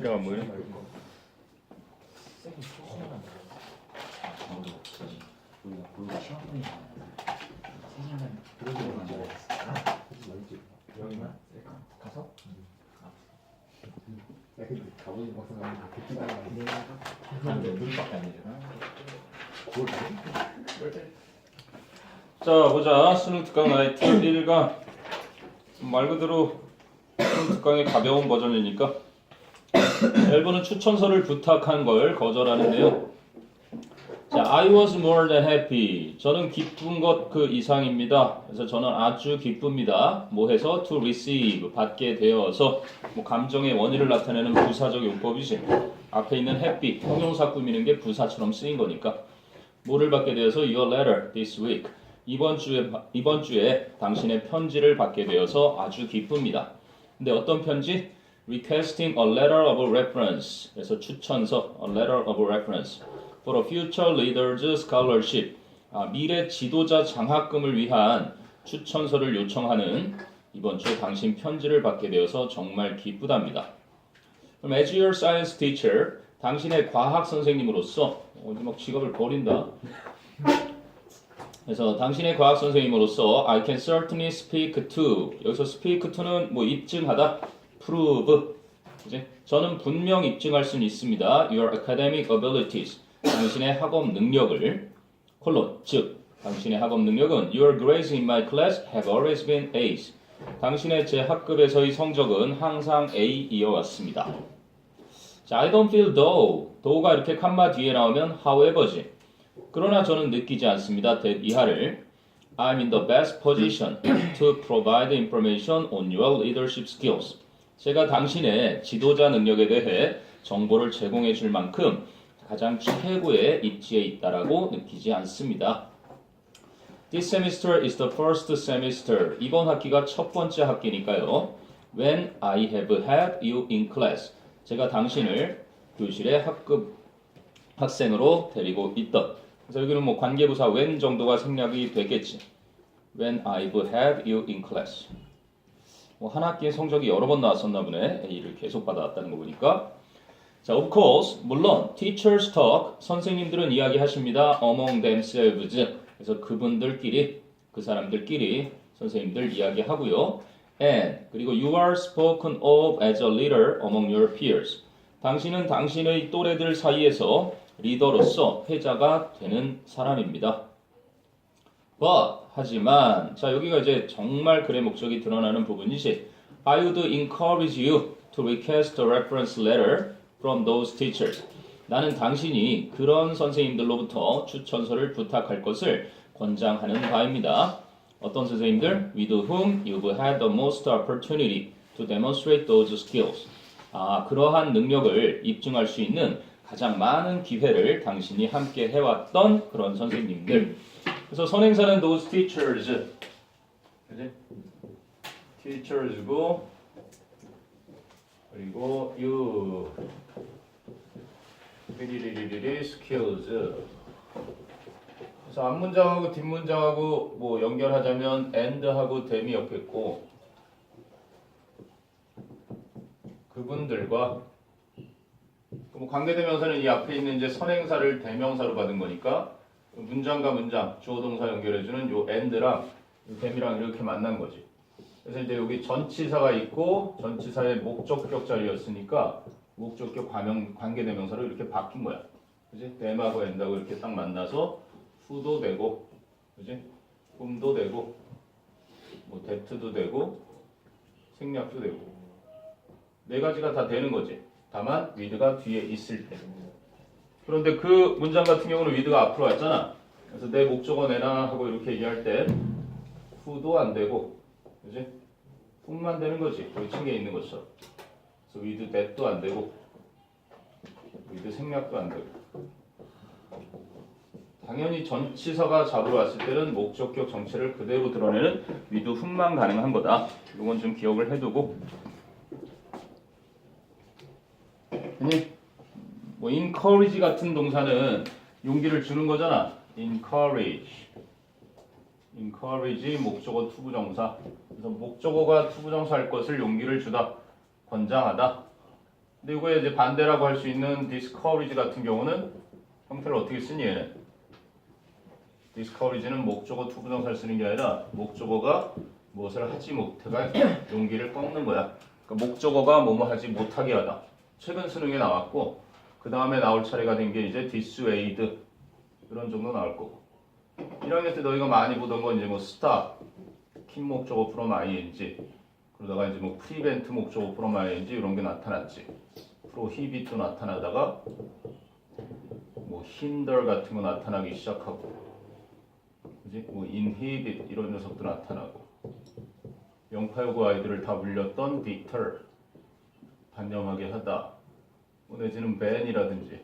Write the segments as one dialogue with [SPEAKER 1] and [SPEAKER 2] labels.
[SPEAKER 1] 화장실에 안 보이네.
[SPEAKER 2] 우리가 골고 시험하는 세상은 그러고 만들어.
[SPEAKER 3] 여기만 가서?
[SPEAKER 2] 야 근데 가보지 막상 가면 그렇게 따라가는
[SPEAKER 3] 한 몇 분밖에 안 되잖아.
[SPEAKER 1] 자 보자. 수능 특강 나이트 1강 말 그대로 수능 특강의 가벼운 버전이니까 1번은 추천서를 부탁한 걸 거절하는데요. 자, I was more than happy. 저는 기쁜 것 그 이상입니다. 그래서 저는 아주 기쁩니다. 뭐 해서 to receive 받게 되어서 뭐 감정의 원인을 나타내는 부사적 용법이지. 앞에 있는 happy 형용사 꾸미는 게 부사처럼 쓰인 거니까. 뭐를 받게 되어서 your letter this week. 이번 주에 당신의 편지를 받게 되어서 아주 기쁩니다. 근데 어떤 편지? Requesting a letter of reference. 그래서 추천서 a letter of reference. For a future leaders scholarship. 미래 지도자 장학금을 위한 추천서를 요청하는 이번 주 당신 편지를 받게 되어서 정말 기쁘답니다. 그럼 as your science teacher, 당신의 과학 선생님으로서 어디 막 직업을 버린다. 그래서 당신의 과학 선생님으로서 I can certainly speak to. 여기서 speak to는 뭐 입증하다, prove. 그치? 저는 분명 입증할 수는 있습니다. Your academic abilities. 당신의 학업 능력을 콜론 즉 당신의 학업 능력은 Your grades in my class have always been A's. 당신의 제 학급에서의 성적은 항상 A이어왔습니다. 자, I don't feel though가 이렇게 칸마 뒤에 나오면 however지. 그러나 저는 느끼지 않습니다. that 이하를 I'm in the best position to provide information on your leadership skills. 제가 당신의 지도자 능력에 대해 정보를 제공해 줄 만큼 가장 최고의 입지에 있다라고 느끼지 않습니다. This semester is the first semester. 이번 학기가 첫 번째 학기니까요. When I have had you in class. 제가 당신을 교실에 학급 학생으로 데리고 있던. 그래서 여기는 뭐 관계부사 when 정도가 생략이 되겠지. When I've had you in class. 뭐 한 학기에 성적이 여러 번 나왔었나 보네. A를 계속 받아왔다는 거 보니까. 자, of course, 물론 teachers talk, 선생님들은 이야기하십니다. among themselves. 그래서 그분들끼리, 그 사람들끼리 선생님들 이야기하고요. And 그리고 you are spoken of as a leader among your peers. 당신은 당신의 또래들 사이에서 리더로서 패자가 되는 사람입니다. But 하지만 자 여기가 이제 정말 글의 목적이 드러나는 부분이지. I would encourage you to request a reference letter from those teachers. 나는 당신이 그런 선생님들로부터 추천서를 부탁할 것을 권장하는 바입니다. 어떤 선생님들? With whom you've had the most opportunity to demonstrate those skills. 그러한 능력을 입증할 수 있는 가장 많은 기회를 당신이 함께 해왔던 그런 선생님들. 그래서 선행사는 those teachers. 그지? teachers고 그리고 you skills. 그래서 앞문장하고 뒷문장하고 뭐 연결하자면 and하고 them이었겠고 그분들과 뭐 관계대명사는 이 앞에 있는 이제 선행사를 대명사로 받은 거니까 문장과 문장 주어 동사 연결해주는 요 and랑 them이랑 이렇게 만난 거지. 그래서 이제 여기 전치사가 있고 전치사의 목적격 자리였으니까 목적격 관계대명사로 이렇게 바뀐 거야. 그지? them하고 and하고 이렇게 딱 만나서 who도 되고, 그지? whom도 되고, 뭐 that도 되고, 생략도 되고. 네 가지가 다 되는 거지. 다만 with가 뒤에 있을 때. 그런데 그 문장 같은 경우는 with가 앞으로 왔잖아. 그래서 내 목적어 내놔 하고 이렇게 얘기할 때 who도 안 되고, 그지? whom만 되는 거지. 여기 책에 있는 것처럼. 그래서 with that도 안 되고, with 생략도 안 되고. 당연히 전치사가 잡으러 왔을 때는 목적격 정체를 그대로 드러내는 with whom만 가능한 거다. 이건 좀 기억을 해두고. 아니, 뭐 encourage 같은 동사는 용기를 주는 거잖아. encourage 목적어 투부정사. 그래서 목적어가 투부정사 할 것을 용기를 주다. 권장하다. 근데 이거에 이제 반대라고 할 수 있는 discourage 같은 경우는 형태를 어떻게 쓰니 얘는? discourage는 목적어 투부정사를 쓰는 게 아니라 목적어가 무엇을 하지 못해가 용기를 꺾는 거야. 그러니까 목적어가 뭐뭐 하지 못하게 하다. 최근 수능에 나왔고 그 다음에 나올 차례가 된 게 이제 dissuade 이런 정도 나올 거고 1학년 때 너희가 많이 보던 건 이제 뭐 stop, 킨 목적어 from ing 그러다가 이제 뭐 prevent 목적어 from ing 이런 게 나타났지. prohibit도 나타나다가 뭐 hinder 같은 거 나타나기 시작하고 그지? 뭐 inhibit 이런 녀석도 나타나고 영파요구 아이들을 다 물렸던 deter 단념하게 하다 뭐 내지는 ban이라든지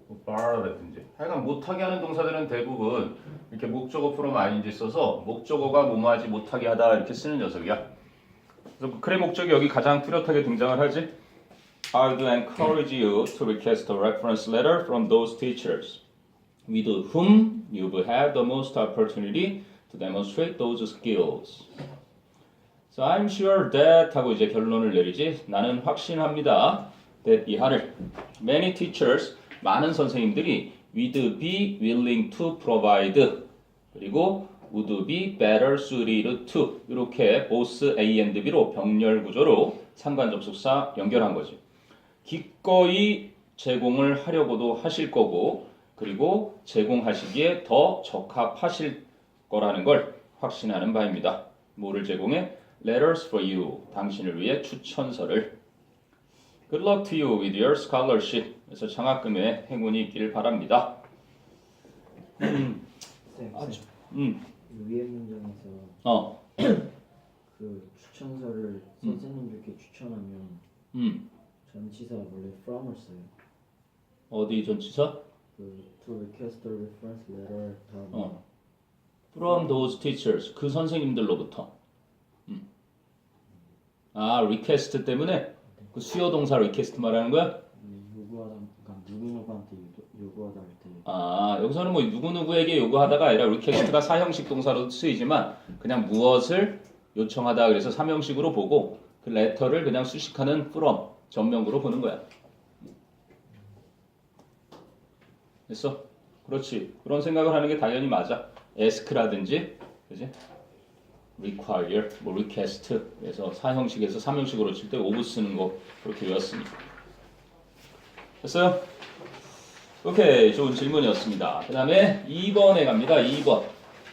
[SPEAKER 1] 뭐 bar라든지 하여간 못하게 하는 동사들은 대부분 이렇게 목적어 from ing 써서 목적어가 뭐뭐하지 못하게 하다 이렇게 쓰는 녀석이야. 그래서 그래 목적이 여기 가장 뚜렷하게 등장을 하지. I do encourage you to request a reference letter from those teachers with whom you've had the most opportunity to demonstrate those skills. So I'm sure that 하고 이제 결론을 내리지. 나는 확신합니다. that 이하를 many teachers 많은 선생님들이 would be willing to provide 그리고 would be better suited to 이렇게 both A and B로 병렬 구조로 상관 접속사 연결한 거지. 기꺼이 제공을 하려고도 하실 거고 그리고 제공하시기에 더 적합하실 거라는 걸 확신하는 바입니다. 뭐를 제공해? Letters for you. 당신을 위해 추천서를. Good luck to you with your scholarship. 그래서 장학금에 행운이 있기를 바랍니다.
[SPEAKER 2] 쌤,
[SPEAKER 1] 아주,
[SPEAKER 2] 위에 문장에서
[SPEAKER 1] 어,
[SPEAKER 2] 그 추천서를 선생님들께 추천하면 전치사 원래 from을 써요.
[SPEAKER 1] 어디 전치사?
[SPEAKER 2] 그 to request a reference letter 다음에
[SPEAKER 1] From those teachers. 그 선생님들로부터. 아, request 때문에 그 수요 동사 request 말하는 거야?
[SPEAKER 2] 요구하다, 그러니까 누구누구한테 요구하다 할 때.
[SPEAKER 1] 아, 여기서는 뭐 누구누구에게 요구하다가 아니라 request가 사형식 동사로 쓰이지만 그냥 무엇을 요청하다 그래서 삼형식으로 보고 그 letter를 그냥 수식하는 from 전명구로 보는 거야. 됐어? 그렇지. 그런 생각을 하는 게 당연히 맞아. ask라든지, 그지? require, 뭐 request. 그래서 사형식에서 삼형식으로 칠 때 오브 쓰는 거 그렇게 외웠으니까. 됐어요? 오케이, 좋은 질문이었습니다. 그 다음에 2번에 갑니다. 2번.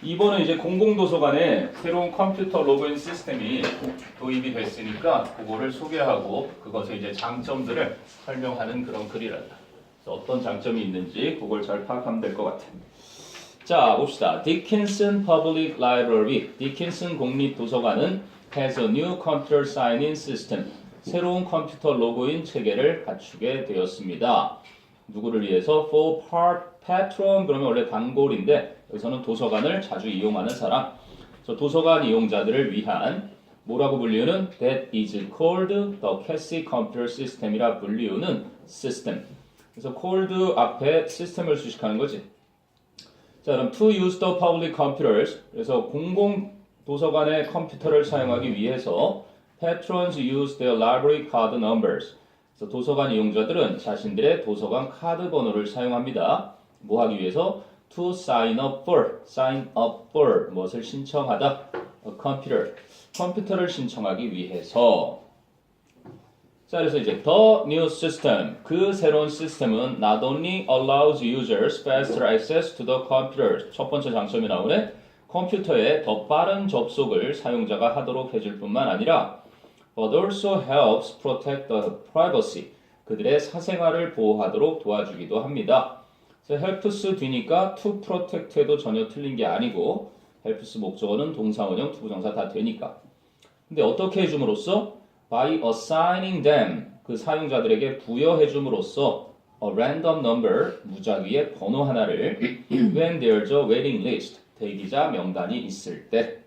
[SPEAKER 1] 2번은 이제 공공도서관에 새로운 컴퓨터 로그인 시스템이 도입이 됐으니까 그거를 소개하고 그것의 이제 장점들을 설명하는 그런 글이란다. 그래서 어떤 장점이 있는지 그걸 잘 파악하면 될 것 같아. 자, 봅시다. Dickinson Public Library, 디킨슨 공립도서관은 has a new computer sign-in system. 새로운 컴퓨터 로그인 체계를 갖추게 되었습니다. 누구를 위해서? For patron, 그러면 원래 단골인데 여기서는 도서관을 자주 이용하는 사람. 그래서 도서관 이용자들을 위한 뭐라고 불리우는? That is called the Cassie Computer System이라 불리우는 시스템. 그래서 called 앞에 시스템을 수식하는 거지. 자, 그럼 to use the public computers. 그래서 공공 도서관의 컴퓨터를 사용하기 위해서 patrons use their library card numbers. 그래서 도서관 이용자들은 자신들의 도서관 카드 번호를 사용합니다. 뭐 하기 위해서? To sign up for 무엇을 신청하다? A computer. 컴퓨터를 신청하기 위해서. 자, 그래서 이제 the new system. 그 새로운 시스템은 not only allows users faster access to the computers. 첫 번째 장점이 나오네. 컴퓨터에 더 빠른 접속을 사용자가 하도록 해줄 뿐만 아니라 but also helps protect the privacy. 그들의 사생활을 보호하도록 도와주기도 합니다. 그래서 helps 뒤니까 to protect 해도 전혀 틀린 게 아니고 helps 목적어는 동사, 원형, 투부정사 다 되니까. 근데 어떻게 해줌으로써? By assigning them. 그 사용자들에게 부여해줌으로써 a random number. 무작위의 번호 하나를 when there's a waiting list. 대기자 명단이 있을 때.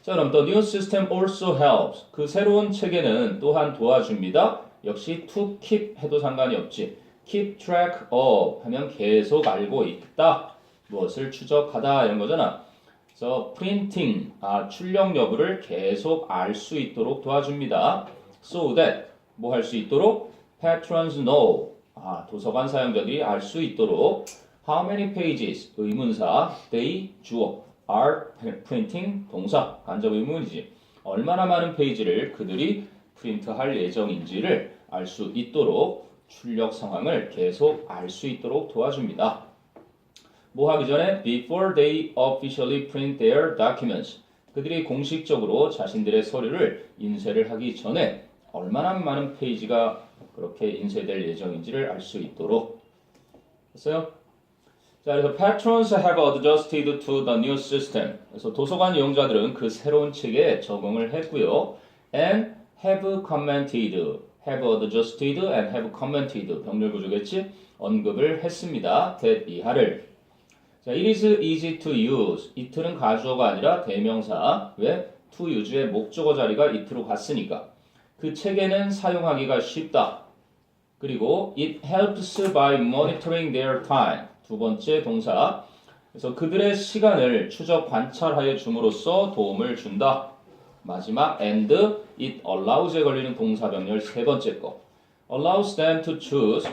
[SPEAKER 1] 자, 그럼 the new system also helps. 그 새로운 체계는 또한 도와줍니다. 역시 to keep 해도 상관이 없지. keep track of 하면 계속 알고 있다. 무엇을 추적하다 이런 거잖아. 그래서 printing 출력 여부를 계속 알 수 있도록 도와줍니다. So that 뭐 할 수 있도록? Patrons know. 도서관 사용자들이 알 수 있도록 How many pages? 의문사 they 주어 are printing 동사 간접 의문이지. 얼마나 많은 페이지를 그들이 프린트할 예정인지를 알 수 있도록 출력 상황을 계속 알 수 있도록 도와줍니다. 뭐 하기 전에 before they officially print their documents. 그들이 공식적으로 자신들의 서류를 인쇄를 하기 전에 얼마나 많은 페이지가 그렇게 인쇄될 예정인지를 알 수 있도록 했어요. 자, 그래서 patrons have adjusted to the new system. 그래서 도서관 이용자들은 그 새로운 책에 적응을 했고요. And have commented. have adjusted and have commented. 병렬 구조겠지? 언급을 했습니다. that 이하를. 자, it is easy to use. it는 가주어가 아니라 대명사. 왜? to use의 목적어 자리가 it로 갔으니까. 그 책에는 사용하기가 쉽다. 그리고 it helps by monitoring their time. 두 번째 동사. 그래서 그들의 시간을 추적 관찰하여 줌으로써 도움을 준다. 마지막 and it allows에 걸리는 동사 병렬 세 번째 거. allows them to choose.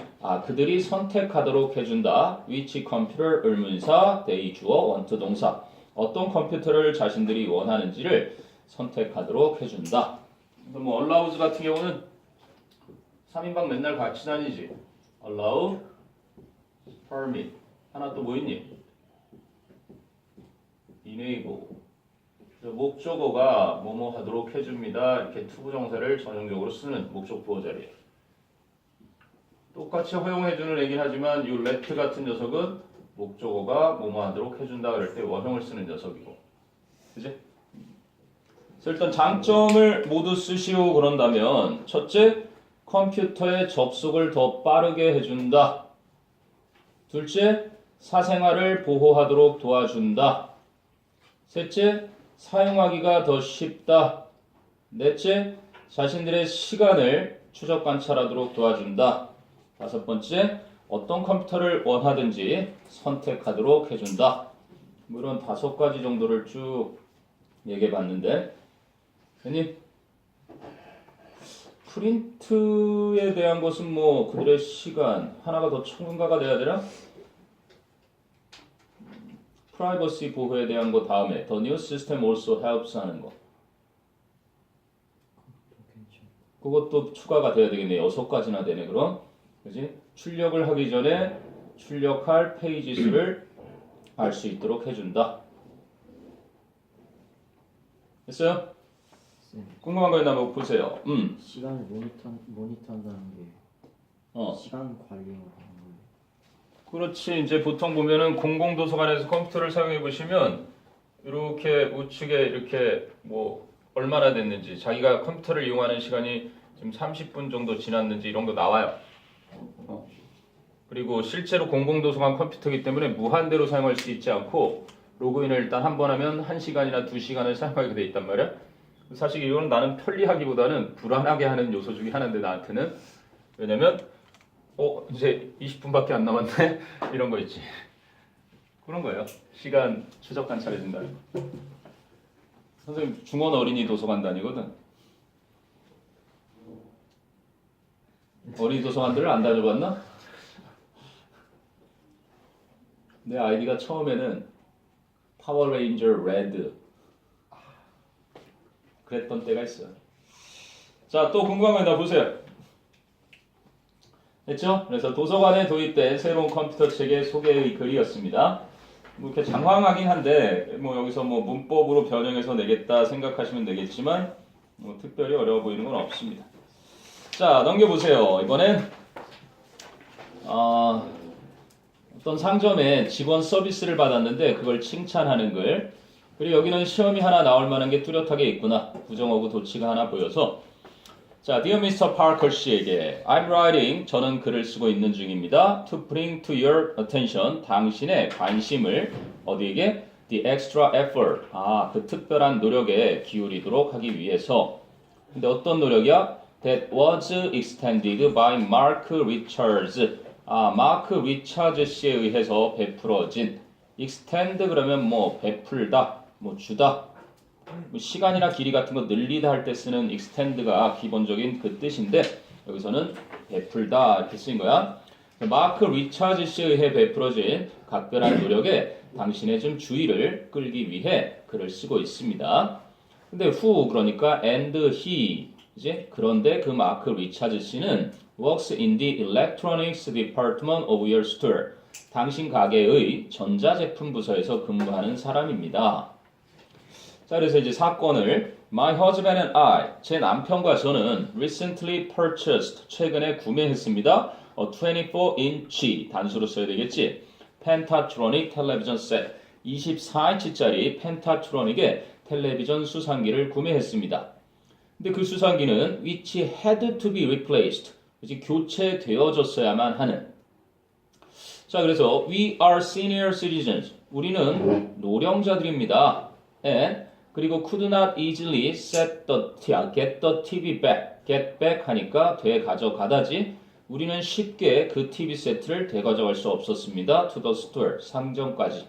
[SPEAKER 1] 그들이 선택하도록 해준다. which computer 의문사, they 주어, want 동사. 어떤 컴퓨터를 자신들이 원하는지를 선택하도록 해준다. 뭐 allows 같은 경우는 3인방 맨날 같이 다니지. allow, permit. 하나 또 뭐 있니? enable. 목적어가 뭐뭐 하도록 해줍니다. 이렇게 투부정사를 전형적으로 쓰는 목적 부호 자리에. 똑같이 허용해주는 얘긴 하지만 이 let 같은 녀석은 목적어가 뭐뭐 하도록 해준다 그럴 때 원형을 쓰는 녀석이고. 그지? 그래서 일단 장점을 모두 쓰시오 그런다면 첫째, 컴퓨터의 접속을 더 빠르게 해준다. 둘째, 사생활을 보호하도록 도와준다. 셋째, 사용하기가 더 쉽다. 넷째, 자신들의 시간을 추적 관찰하도록 도와준다. 다섯 번째, 어떤 컴퓨터를 원하든지 선택하도록 해준다. 물론 5가지 정도를 쭉 얘기해 봤는데, 괜히 프린트에 대한 것은 뭐 그들의 시간 하나가 더 첨가가 돼야 되나? 프라이버시 보호에 대한 거 다음에 The new system also helps 하는 거. 그것도 추가가 돼야 되겠네. 6가지나 되네 그럼. 그지? 출력을 하기 전에 출력할 페이지 수를 알 수 있도록 해준다. 됐어요? 궁금한 거 있나 한번 보세요.
[SPEAKER 2] 시간을 모니터한다는 게 시간 관리를 하는 거예요.
[SPEAKER 1] 그렇지. 이제 보통 보면은 공공도서관에서 컴퓨터를 사용해 보시면 이렇게 우측에 이렇게 뭐 얼마나 됐는지 자기가 컴퓨터를 이용하는 시간이 지금 30분 정도 지났는지 이런 거 나와요. 그리고 실제로 공공도서관 컴퓨터이기 때문에 무한대로 사용할 수 있지 않고 로그인을 일단 한 번 하면 1시간이나 2시간을 사용하게 돼 있단 말이야. 사실 이거는 나는 편리하기보다는 불안하게 하는 요소 중에 하나인데 나한테는. 왜냐면 이제 20분밖에 안 남았네 이런 거 있지. 그런 거예요. 시간 추적 관찰해준다. 선생님 중원 어린이 도서관 다니거든. 어린이 도서관들을 안 다녀봤나? 내 아이디가 처음에는 파워레인저 레드 그랬던 때가 있어요. 자, 또 궁금한 거 있나 보세요. 됐죠? 그래서 도서관에 도입된 새로운 컴퓨터 책의 소개의 글이었습니다. 뭐 이렇게 장황하긴 한데 뭐 여기서 뭐 문법으로 변형해서 내겠다 생각하시면 되겠지만 뭐 특별히 어려워 보이는 건 없습니다. 자, 넘겨보세요. 이번엔 어떤 상점에 직원 서비스를 받았는데 그걸 칭찬하는 글. 그리고 여기는 시험이 하나 나올 만한 게 뚜렷하게 있구나. 부정어구 도치가 하나 보여서. 자, Dear Mr. Parker 씨에게 I'm writing, 저는 글을 쓰고 있는 중입니다. To bring to your attention, 당신의 관심을 어디에게? The extra effort, 그 특별한 노력에 기울이도록 하기 위해서. 근데 어떤 노력이야? That was extended by Mark Richards. 마크 리차즈 씨에 의해서 베풀어진. extend 그러면 뭐 베풀다, 뭐 주다. 뭐 시간이나 길이 같은 거 늘리다 할 때 쓰는 extend가 기본적인 그 뜻인데 여기서는 베풀다 이렇게 쓰인 거야. 마크 리차즈 씨에 의해 베풀어진 각별한 노력에 당신의 좀 주의를 끌기 위해 글을 쓰고 있습니다. 근데 who 그러니까 and he 이제 그런데 그 마크 리차즈 씨는 works in the electronics department of your store. 당신 가게의 전자제품 부서에서 근무하는 사람입니다. 자, 그래서 이제 사건을 My husband and I, 제 남편과 저는 recently purchased, 최근에 구매했습니다. 24인치, 단수로 써야 되겠지. 펜타트로닉 텔레비전 셋, 24인치짜리 펜타트로닉의 텔레비전 수상기를 구매했습니다. 근데 그 수상기는 which had to be replaced, 이제 교체되어졌어야만 하는. 자, 그래서 we are senior citizens, 우리는 노령자들입니다. And 그리고 could not easily get the TV back. get back 하니까 되가져가다지. 우리는 쉽게 그 TV 세트를 되가져갈 수 없었습니다. to the store, 상점까지.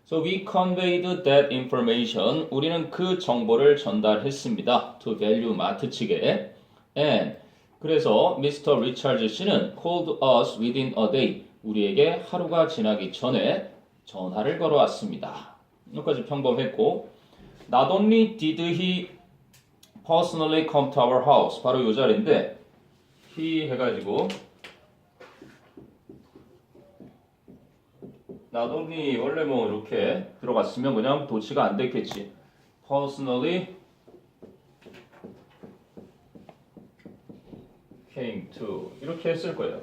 [SPEAKER 1] So we conveyed that information. 우리는 그 정보를 전달했습니다. to value 마트 측에. And 그래서 Mr. Richards 씨는 called us within a day. 우리에게 하루가 지나기 전에 전화를 걸어왔습니다. 여기까지 평범했고 Not only did he personally come to our house 바로 이 자리인데 he 해가지고 not only 원래 뭐 이렇게 들어갔으면 그냥 도치가 안 됐겠지. personally came to 이렇게 했을 거예요.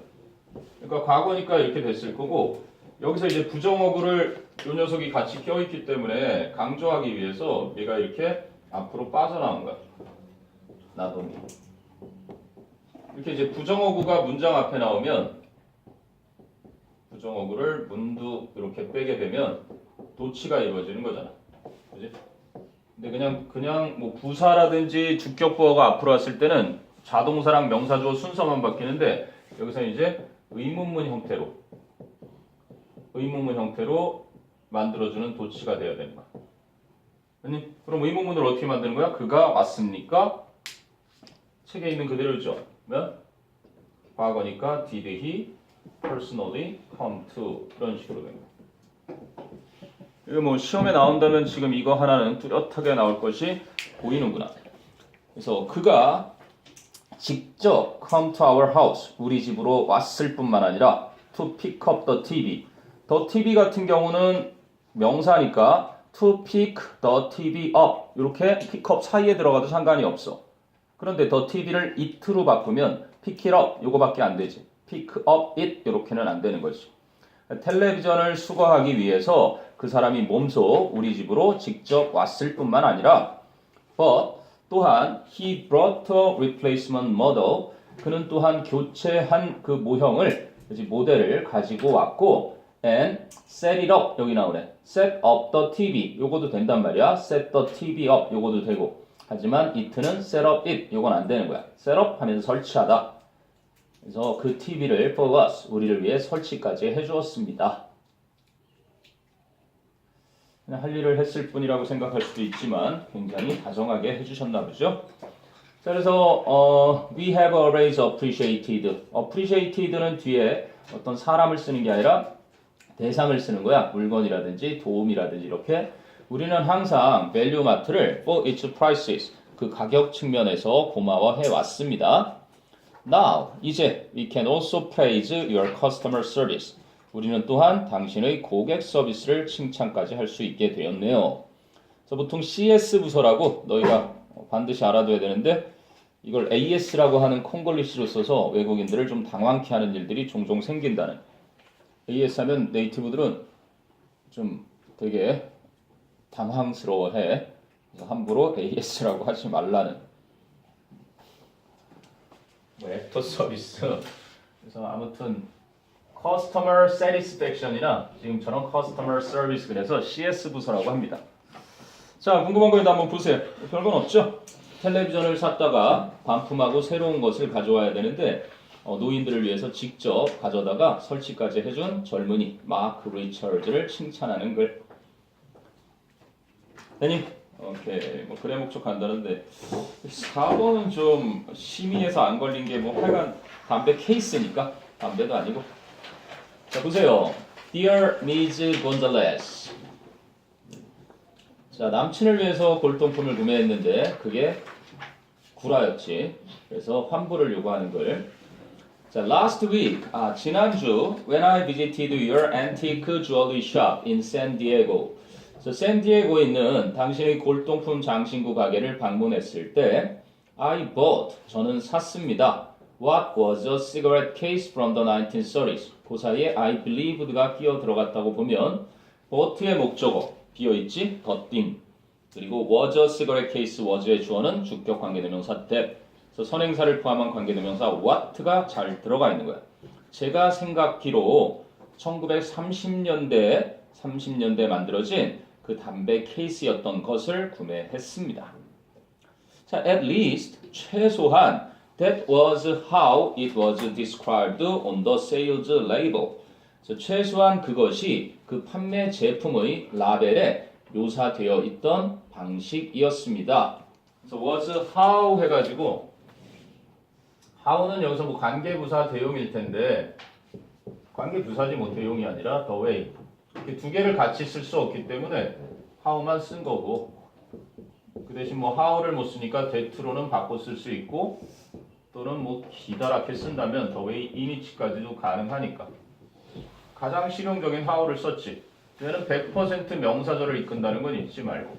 [SPEAKER 1] 그러니까 과거니까 이렇게 됐을 거고 여기서 이제 부정어구를 이 녀석이 같이 껴있기 때문에 강조하기 위해서 얘가 이렇게 앞으로 빠져나온 거야. 나도니. 이렇게 이제 부정어구가 문장 앞에 나오면 부정어구를 문두 이렇게 빼게 되면 도치가 이루어지는 거잖아. 그지? 근데 그냥 뭐 부사라든지 주격보어가 앞으로 왔을 때는 자동사랑 명사주어 순서만 바뀌는데 여기서 이제 의문문 형태로 만들어주는 도치가 되어야 되는 거야. 아니, 그럼 의문문을 어떻게 만드는 거야? 그가 왔습니까? 책에 있는 그대로죠. 그러면 과거니까 did he personally come to 이런 식으로 되는 거야. 이거 뭐 시험에 나온다면 지금 이거 하나는 뚜렷하게 나올 것이 보이는구나. 그래서 그가 직접 come to our house, 우리 집으로 왔을 뿐만 아니라 to pick up the TV. the TV 같은 경우는 명사니까 to pick the TV up 이렇게 pick up 사이에 들어가도 상관이 없어. 그런데 the TV를 it로 바꾸면 pick it up 요거밖에 안 되지. pick up it 이렇게는 안 되는 거지. 텔레비전을 수거하기 위해서 그 사람이 몸소 우리 집으로 직접 왔을 뿐만 아니라 but 또한 he brought a replacement model. 그는 또한 교체한 그 모형을 모델을 가지고 왔고 and set it up 여기 나오네. set up the TV 요거도 된단 말이야. set the TV up 요거도 되고 하지만 it는 set up it 요건 안 되는 거야. set up 하면서 설치하다. 그래서 그 TV를 for us 우리를 위해 설치까지 해주었습니다. 그냥 할 일을 했을 뿐이라고 생각할 수도 있지만 굉장히 다정하게 해주셨나 보죠. 자, 그래서 we have always appreciated. appreciated는 뒤에 어떤 사람을 쓰는 게 아니라 대상을 쓰는 거야. 물건이라든지 도움이라든지 이렇게. 우리는 항상 value 마트를 for its prices 그 가격 측면에서 고마워해 왔습니다. Now 이제 we can also praise your customer service. 우리는 또한 당신의 고객 서비스를 칭찬까지 할 수 있게 되었네요. 그래서 보통 CS 부서라고 너희가 반드시 알아둬야 되는데 이걸 AS라고 하는 콩글리시로 써서 외국인들을 좀 당황케 하는 일들이 종종 생긴다는. AS 하면 네이티브들은 좀 되게 당황스러워해. 그래서 함부로 AS라고 하지 말라는. 뭐 애프터 서비스. 그래서 아무튼 Customer Satisfaction이나 지금처럼 Customer Service 그래서 CS 부서라고 합니다. 자, 궁금한 거 있는데 한번 보세요. 별건 없죠? 텔레비전을 샀다가 반품하고 새로운 것을 가져와야 되는데 노인들을 위해서 직접 가져다가 설치까지 해준 젊은이 마크 리처즈를 칭찬하는 글. 되니 오케이. 뭐 그래 목적 간다는데 4번은 좀 심의해서 안 걸린 게 뭐 하여간 담배 케이스니까 담배도 아니고. 자, 보세요. Dear Ms. Gonzalez. 자, 남친을 위해서 골동품을 구매했는데 그게 구라였지. 그래서 환불을 요구하는 걸. 자, last week, 지난주 when I visited your antique jewelry shop in San Diego. 샌디에고에 있는 당신의 골동품 장신구 가게를 방문했을 때 I bought, 저는 샀습니다. What was a cigarette case from the 1930s? 그 사이에 I believed가 끼어 들어갔다고 보면 bought의 목적어 비어있지? 더띵 그리고 was a cigarette case was의 주어는 주격 관계대명사 that 그래서 선행사를 포함한 관계대명사 what가 잘 들어가 있는 거야. 제가 생각기로 1930년대에 만들어진 그 담배 케이스였던 것을 구매했습니다. 자, at least 최소한 that was how it was described on the sales label. 최소한 그것이 그 판매 제품의 라벨에 묘사되어 있던 방식이었습니다. 그래서 was how 해가지고 how는 여기서 뭐 관계부사 대용일 텐데 관계부사지 뭐 대용이 아니라 the way. 두 개를 같이 쓸 수 없기 때문에 how만 쓴 거고 그 대신 뭐 how를 못 쓰니까 that로는 바꿔 쓸 수 있고 또는 뭐 기다랗게 쓴다면 the way in이치까지도 가능하니까 가장 실용적인 how를 썼지. 얘는 100% 명사절을 이끈다는 건 잊지 말고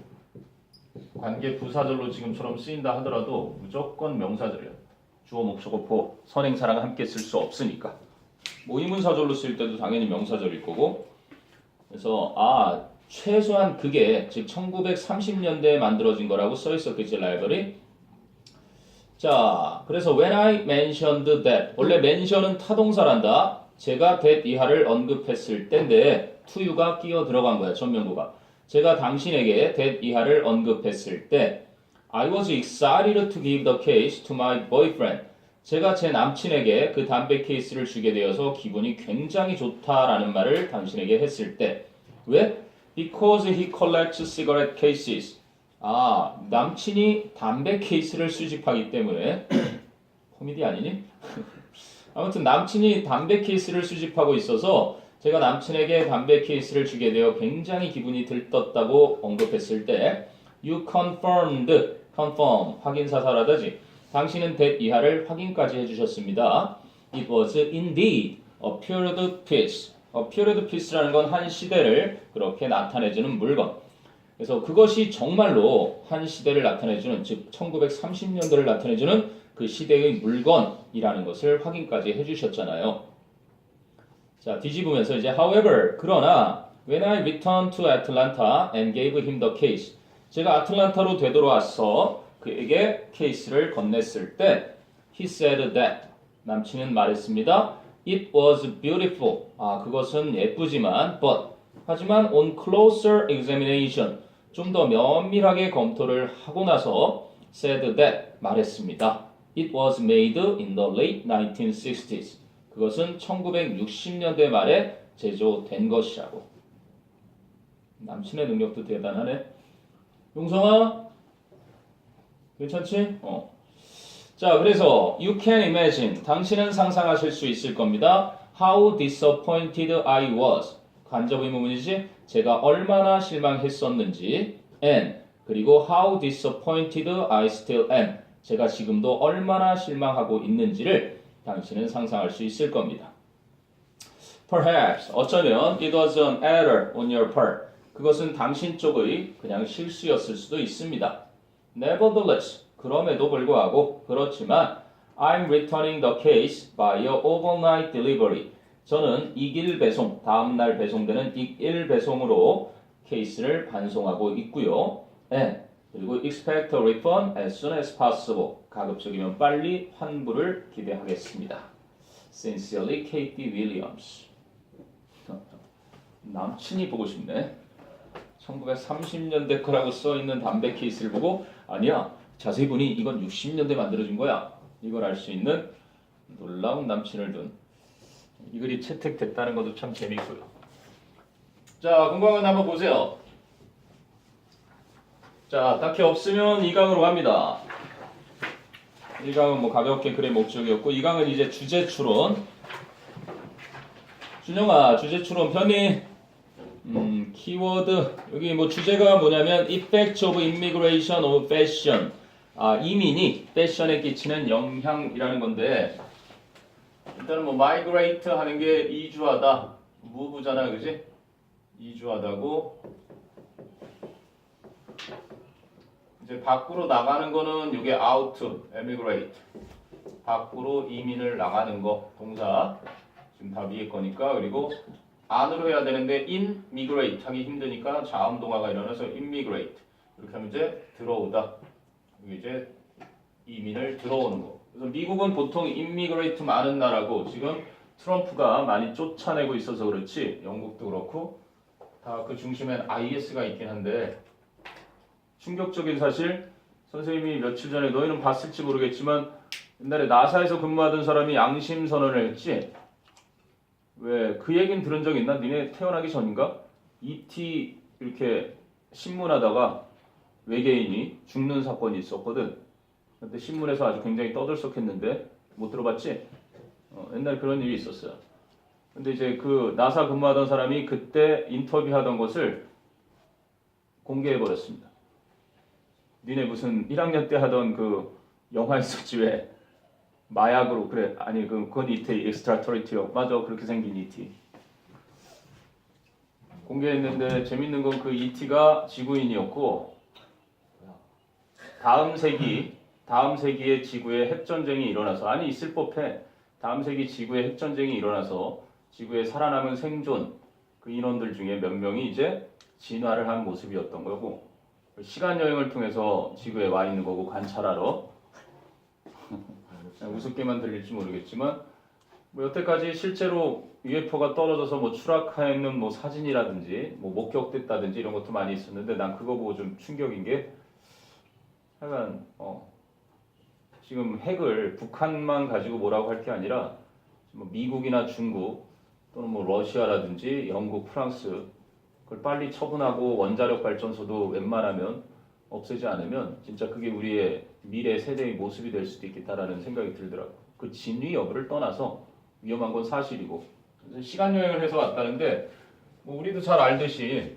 [SPEAKER 1] 관계 부사절로 지금처럼 쓰인다 하더라도 무조건 명사절이야. 주어 목적어 보 선행사랑 함께 쓸 수 없으니까 뭐 의문사절로 쓸 때도 당연히 명사절일 거고 그래서 최소한 그게 즉 1930년대에 만들어진 거라고 써 있었겠지 라이벌이. 자, 그래서 when I mentioned that 원래 mention은 타동사란다. 제가 that 이하를 언급했을 때인데 to you가 끼어 들어간 거야 전면부가. 제가 당신에게 that 이하를 언급했을 때 I was excited to give the case to my boyfriend. 제가 제 남친에게 그 담배 케이스를 주게 되어서 기분이 굉장히 좋다라는 말을 당신에게 했을 때 왜? Because he collects cigarette cases. 남친이 담배 케이스를 수집하기 때문에 코미디 아니니? 아무튼 남친이 담배 케이스를 수집하고 있어서 제가 남친에게 담배 케이스를 주게 되어 굉장히 기분이 들떴다고 언급했을 때 You confirm 확인사살하다지. 당신은 that 이하를 확인까지 해주셨습니다. It was indeed a period piece. period piece라는 건 한 시대를 그렇게 나타내주는 물건. 그래서 그것이 정말로 한 시대를 나타내주는 즉 1930년대를 나타내주는 그 시대의 물건이라는 것을 확인까지 해주셨잖아요. 자, 뒤집으면서 이제 however 그러나 when I returned to Atlanta and gave him the case. 제가 아틀란타로 되돌아와서 그에게 케이스를 건넸을 때 he said that 남친은 말했습니다. It was beautiful. 그것은 예쁘지만 하지만 on closer examination 좀 더 면밀하게 검토를 하고 나서 said that 말했습니다. It was made in the late 1960s. 그것은 1960년대 말에 제조된 것이라고. 남친의 능력도 대단하네. 용성아 괜찮지? 자, 그래서 you can imagine 당신은 상상하실 수 있을 겁니다. How disappointed I was. 간접 의문문이지? 제가 얼마나 실망했었는지 and 그리고 how disappointed I still am. 제가 지금도 얼마나 실망하고 있는지를 당신은 상상할 수 있을 겁니다. Perhaps 어쩌면 it was an error on your part. 그것은 당신 쪽의 그냥 실수였을 수도 있습니다. Nevertheless, 그럼에도 불구하고 그렇지만 I'm returning the case by a overnight delivery. 저는 이길 배송, 다음날 배송되는 이길 배송으로 케이스를 반송하고 있고요. And 그리고 expect a refund as soon as possible. 가급적이면 빨리 환불을 기대하겠습니다. Sincerely, Katie Williams. 남친이 보고 싶네. 1930년대 거라고 써있는 담배 케이스를 보고 아니야 자세히 보니 이건 60년대 만들어진 거야 이걸 알 수 있는 놀라운 남친을 둔 이 글이 채택됐다는 것도 참 재밌고요. 자, 궁금한 건 한번 보세요. 자, 딱히 없으면 2강으로 갑니다. 1강은 뭐 가볍게 글의 목적이었고 2강은 이제 주제 추론. 준영아, 주제 추론 편이 키워드 여기 뭐 주제가 뭐냐면 Effects of Immigration of Fashion. 이민이 패션에 끼치는 영향이라는 건데 일단은 뭐 migrate 하는 게 이주하다, move잖아, 그지? 이주하다고. 이제 밖으로 나가는 거는 이게 out, emigrate. 밖으로 이민을 나가는 거 동사 지금 다 위에 거니까. 그리고 안으로 해야 되는데 in-migrate 하기 힘드니까 자음동화가 일어나서 in-migrate. 이렇게 하면 이제 들어오다. 이게 이제 이민을 들어오는 거. 그래서 미국은 보통 in-migrate 많은 나라고 지금 트럼프가 많이 쫓아내고 있어서 그렇지 영국도 그렇고 다 그 중심엔 IS가 있긴 한데 충격적인 사실 선생님이 며칠 전에 너희는 봤을지 모르겠지만 옛날에 나사에서 근무하던 사람이 양심 선언을 했지. 왜 그 얘기는 들은 적 있나? 니네 태어나기 전인가? ET 이렇게 신문하다가 외계인이 죽는 사건이 있었거든. 근데 신문에서 아주 굉장히 떠들썩했는데 못 들어봤지? 옛날에 그런 일이 있었어요. 근데 이제 그 나사 근무하던 사람이 그때 인터뷰하던 것을 공개해버렸습니다. 니네 무슨 1학년 때 하던 그 영화 있었지 왜? 마약으로 그래 아니 그건 ET 엑스트라터리티어 맞아 그렇게 생긴 ET 공개했는데 재밌는 건 그 ET가 지구인이었고 다음 세기에 지구에 핵전쟁이 일어나서 아니 있을 법해 다음 세기 지구에 핵전쟁이 일어나서 지구에 살아남은 생존 그 인원들 중에 몇 명이 이제 진화를 한 모습이었던 거고 시간 여행을 통해서 지구에 와 있는 거고 관찰하러 우습게만 들릴지 모르겠지만 뭐 여태까지 실제로 UFO가 떨어져서 뭐 추락하는 뭐 사진이라든지 뭐 목격됐다든지 이런 것도 많이 있었는데 난 그거 보고 좀 충격인 게 하여간 지금 핵을 북한만 가지고 뭐라고 할 게 아니라 뭐 미국이나 중국 또는 뭐 러시아라든지 영국, 프랑스 그걸 빨리 처분하고 원자력 발전소도 웬만하면 없애지 않으면 진짜 그게 우리의 미래 세대의 모습이 될 수도 있겠다라는 생각이 들더라고. 그 진위 여부를 떠나서 위험한 건 사실이고 시간 여행을 해서 왔다는데 뭐 우리도 잘 알듯이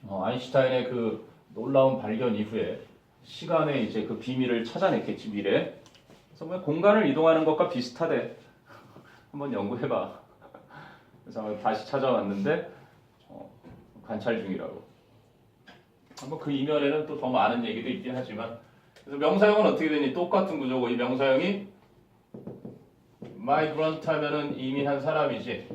[SPEAKER 1] 아인슈타인의 그 놀라운 발견 이후에 시간의 이제 그 비밀을 찾아냈겠지 미래. 그래서 뭐 공간을 이동하는 것과 비슷하대. 한번 연구해봐. 그래서 다시 찾아왔는데 관찰 중이라고. 뭐 그 이면에는 또 더 많은 얘기도 있긴 하지만 그래서 명사형은 어떻게 되니? 똑같은 구조고 이 명사형이 migrant 하면은 이민한 사람이지.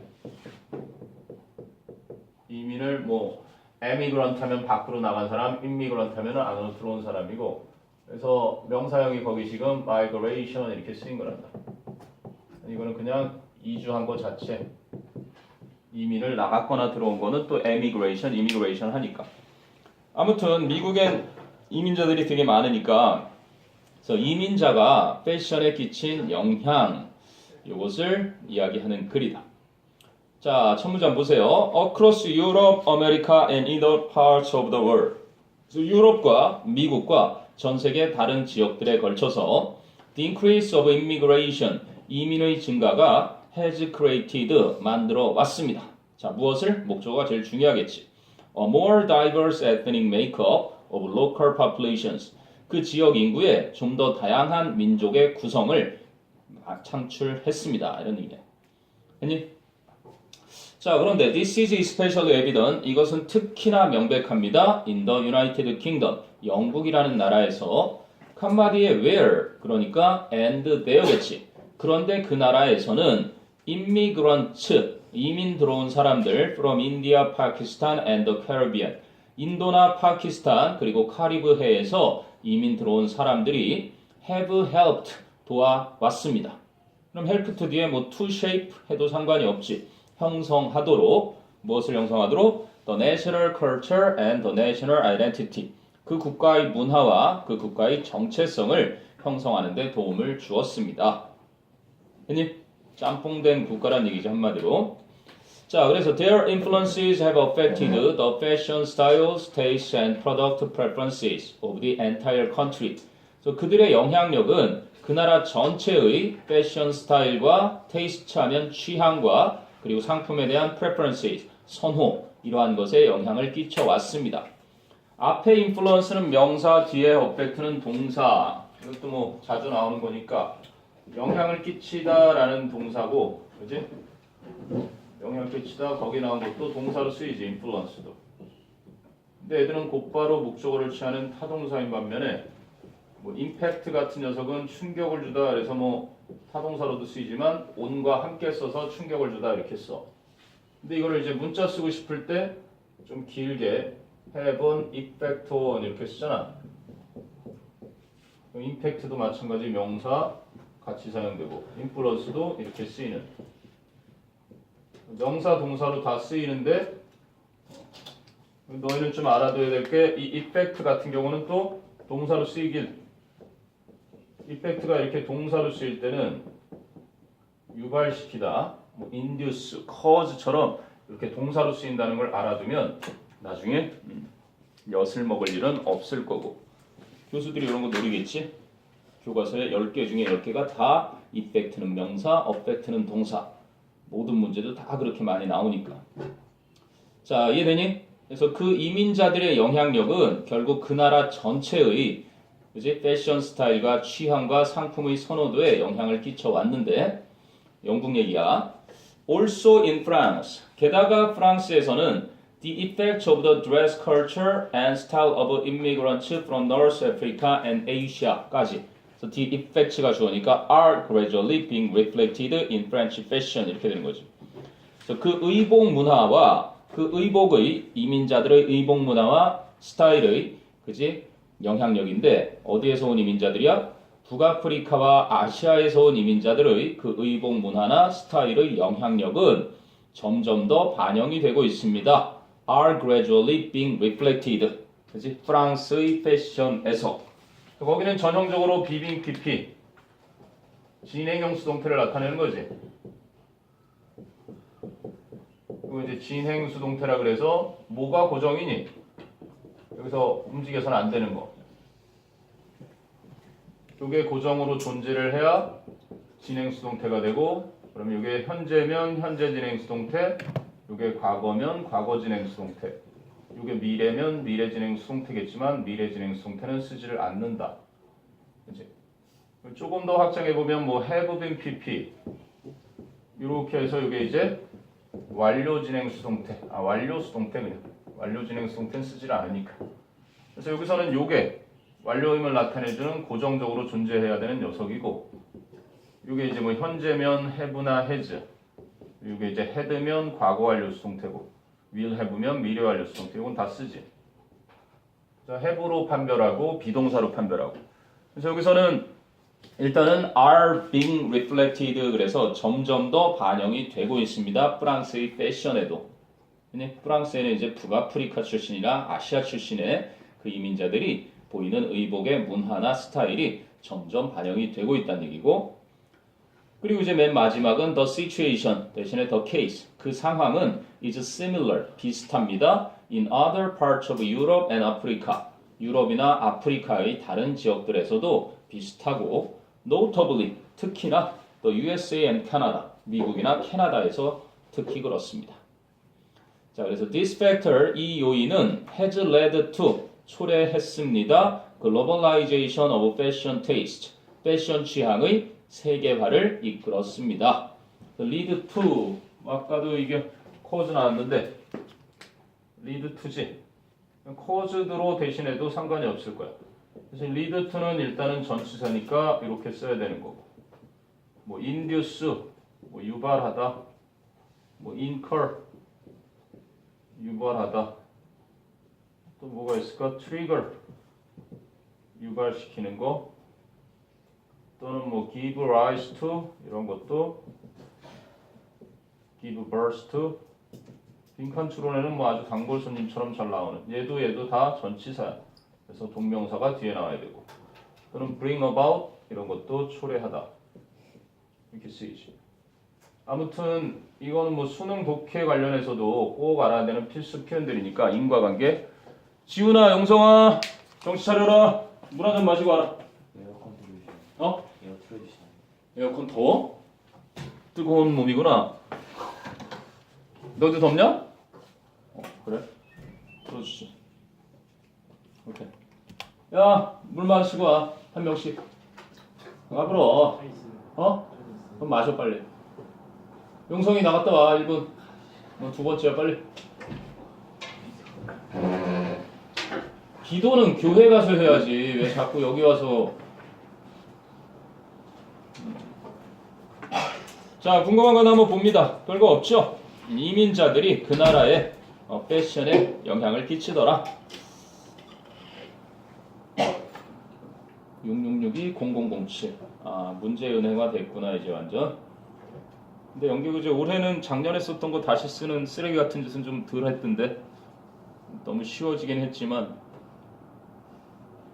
[SPEAKER 1] 이민을 뭐 emigrant 하면 밖으로 나간 사람, immigrant 하면은 안으로 들어온 사람이고 그래서 명사형이 거기 지금 migration 이렇게 쓰인 거란다. 이거는 그냥 이주한 것 자체. 이민을 나갔거나 들어온 거는 또 immigration 하니까. 아무튼 미국엔 이민자들이 되게 많으니까 그래서 이민자가 패션에 끼친 영향 이것을 이야기하는 글이다. 자, 첫 문장 보세요. Across Europe, America and other parts of the world. 그래서 유럽과 미국과 전 세계 다른 지역들에 걸쳐서 The increase of immigration, 이민의 증가가 has created, 만들어 왔습니다. 자, 무엇을? 목적어가 제일 중요하겠지. A more diverse ethnic makeup of local populations. 그 지역 인구에 좀 더 다양한 민족의 구성을 창출했습니다. 이런 의미네. 했니? 자, 그런데 this is especially evident. 이것은 특히나 명백합니다. In the United Kingdom. 영국이라는 나라에서 칸마디의 where 그러니까 and there겠지. 그런데 그 나라에서는 immigrants 이민 들어온 사람들 from India, Pakistan and the Caribbean 인도나 파키스탄 그리고 카리브해에서 이민 들어온 사람들이 have helped 도와왔습니다. 그럼 helped 뒤에 뭐 to shape 해도 상관이 없지. 형성하도록 무엇을 형성하도록 the national culture and the national identity 그 국가의 문화와 그 국가의 정체성을 형성하는 데 도움을 주었습니다. 흔히 짬뽕된 국가란 얘기죠 한마디로. 자, 그래서 their influences have affected the fashion styles, tastes, and product preferences of the entire country. 그래서 그들의 영향력은 그 나라 전체의 패션 스타일과 테이스트 하면 취향과 그리고 상품에 대한 preferences, 선호 이러한 것에 영향을 끼쳐 왔습니다. 앞에 influence는 명사, 뒤에 affect는 동사. 이것도 뭐 자주 나오는 거니까 영향을 끼치다라는 동사고, 그지? 영향을 끼치다 거기 나온 것도 동사로 쓰이지, influence도. 근데 애들은 곧바로 목적어를 취하는 타동사인 반면에 뭐 임팩트 같은 녀석은 충격을 주다 그래서 뭐 타동사로도 쓰이지만 on과 함께 써서 충격을 주다 이렇게 써. 근데 이거를 이제 문자 쓰고 싶을 때 좀 길게 have an effect on 이렇게 쓰잖아. 임팩트도 마찬가지 명사 같이 사용되고 influence도 이렇게 쓰이는. 명사 동사로 다 쓰이는데 너희는 좀 알아둬야 될 게 이 effect 같은 경우는 또 동사로 쓰이길. 이펙트가 이렇게 동사로 쓰일 때는 유발시키다, 뭐 induce, cause처럼 이렇게 동사로 쓰인다는 걸 알아두면 나중에 엿을 먹을 일은 없을 거고. 교수들이 이런 거 노리겠지? 교과서에 10개 중에 10개가 다 이펙트는 명사, affect는 동사. 모든 문제도 다 그렇게 많이 나오니까. 자, 이해되니? 그래서 그 이민자들의 영향력은 결국 그 나라 전체의 그지? 패션 스타일과 취향과 상품의 선호도에 영향을 끼쳐 왔는데 영국 얘기야. Also in France. 게다가 프랑스에서는 the effect of the dress culture and style of immigrants from North Africa and Asia까지. 그래서 the effects가 주어니까 are gradually being reflected in French fashion 이렇게 되는 거죠. 그래서 그 의복 문화와 그 의복의 이민자들의 의복 문화와 스타일의 그지? 영향력인데 어디에서 온 이민자들이야? 북아프리카와 아시아에서 온 이민자들의 그 의복 문화나 스타일의 영향력은 점점 더 반영이 되고 있습니다. are gradually being reflected. 그치? 프랑스의 패션에서. 거기는 전형적으로 비빙 PP 진행형 수동태를 나타내는 거지. 그리고 이제 진행 수동태라 그래서 뭐가 고정이니? 여기서 움직여서는 안 되는 거. 이게 고정으로 존재를 해야 진행 수동태가 되고, 그러면 이게 현재면 현재 진행 수동태, 이게 과거면 과거 진행 수동태, 이게 미래면 미래 진행 수동태겠지만 미래 진행 수동태는 쓰지를 않는다. 그치? 조금 더 확장해 보면 뭐 have been PP 이렇게 해서 이게 이제 완료 진행 수동태, 완료 수동태 그냥 완료 진행 수동태는 쓰지를 않으니까. 그래서 여기서는 요게 완료임을 나타내주는 고정적으로 존재해야 되는 녀석이고, 요게 이제 뭐 현재면 have나 has, 요게 이제 had면 과거 완료 수동태고, will have면 미래 완료 수동태. 이건 다 쓰지. 자, have로 판별하고 비동사로 판별하고. 그래서 여기서는 일단은 are being reflected 그래서 점점 더 반영이 되고 있습니다. 프랑스의 패션에도. 프랑스에는 이제 북아프리카 출신이나 아시아 출신의 그 이민자들이 보이는 의복의 문화나 스타일이 점점 반영이 되고 있다는 얘기고, 그리고 이제 맨 마지막은 the situation 대신에 the case 그 상황은 is similar 비슷합니다. in other parts of Europe and Africa 유럽이나 아프리카의 다른 지역들에서도 비슷하고 notably 특히나 the USA and Canada 미국이나 캐나다에서 특히 그렇습니다. 자, 그래서 this factor 이 요인은 has led to 초래했습니다. globalization of fashion taste 패션 취향의 세계화를 이끌었습니다. lead to 아까도 이게 cause 나왔는데 lead to지 cause로 대신해도 상관이 없을 거야. 그래서 lead to는 일단은 전치사니까 이렇게 써야 되는 거고, 뭐 induce 뭐 유발하다, 뭐 incur 유발하다, 또 뭐가 있을까? trigger 유발시키는 거, 또는 뭐 give rise to 이런 것도 give birth to 빈칸 추론에는 뭐 아주 단골 손님처럼 잘 나오는 얘도 다 전치사야. 그래서 동명사가 뒤에 나와야 되고, 또는 bring about 이런 것도 초래하다 이렇게 쓰이지. 아무튼 이거는 뭐 수능 독해 관련해서도 꼭 알아야 되는 필수 표현들이니까 인과관계. 지훈아, 영성아, 정신 차려라. 물 한 잔 마시고 와라.
[SPEAKER 2] 에어컨 틀어주시면.
[SPEAKER 1] 어?
[SPEAKER 2] 에어 틀어주시면.
[SPEAKER 1] 에어컨 더워? 뜨거운 몸이구나. 너도 덥냐? 그래? 들어주지. 오케이. 야, 물 마시고 와. 한 명씩. 앞으로. 어? 그럼 마셔 빨리. 용성이 나갔다 와. 1분. 너 두 번째야 빨리. 기도는 교회 가서 해야지. 왜 자꾸 여기 와서. 자, 궁금한 건 한번 봅니다. 별거 없죠? 이민자들이 그 나라의 패션에 영향을 끼치더라. 6662-0007. 아, 문제은행화 됐구나 이제 완전. 근데 연기구제 올해는 작년에 썼던 거 다시 쓰는 쓰레기 같은 짓은 좀 덜 했던데 너무 쉬워지긴 했지만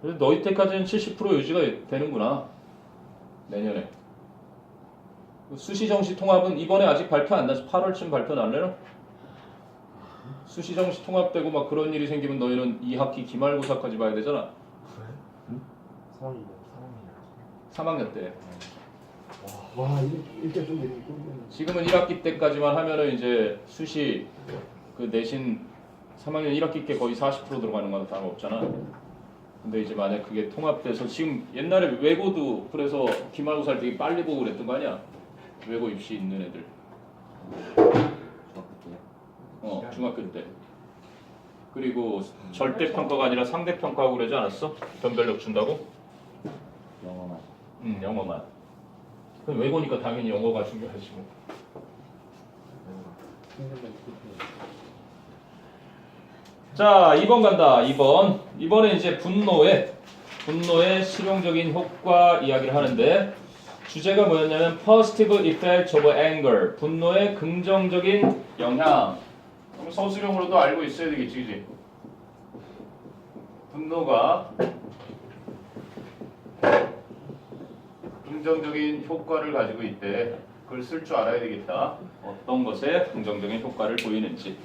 [SPEAKER 1] 그래도 너희 때까지는 70% 유지가 되는구나. 내년에. 수시정시 통합은 이번에 아직 발표 안 나서 8월쯤 발표 날래나? 수시정시 통합되고 막 그런 일이 생기면 너희는 2학기 기말고사까지 봐야 되잖아. 3학년 때.
[SPEAKER 2] 와, 일대 좀 내리고 꼴리네.
[SPEAKER 1] 지금은 1학기 때까지만 하면은 이제 수시 그 내신 3학년 1학기 때 거의 40% 들어가는 건 다름없잖아. 근데 이제 만약 그게 통합돼서 지금 옛날에 외고도 그래서 기말고사 할 때 빨리 보고 그랬던 거 아니야? 외고 입시 있는 애들.
[SPEAKER 2] 중학교 때.
[SPEAKER 1] 중학교 때. 그리고 절대 평가가 아니라 상대 평가하고 그러지 않았어? 변별력 준다고?
[SPEAKER 2] 영어만.
[SPEAKER 1] 영어만. 그럼 외고니까 당연히 영어가 중요하지 뭐. 자, 2번 간다. 2번. 이번에 이제 분노의 실용적인 효과 이야기를 하는데 주제가 뭐였냐면 positive effect of anger. 분노의 긍정적인 영향. 그럼 서술형으로도 알고 있어야 되겠지, 그지? 분노가 긍정적인 효과를 가지고 있대. 그걸 쓸 줄 알아야 되겠다. 어떤 것에 긍정적인 효과를 보이는지.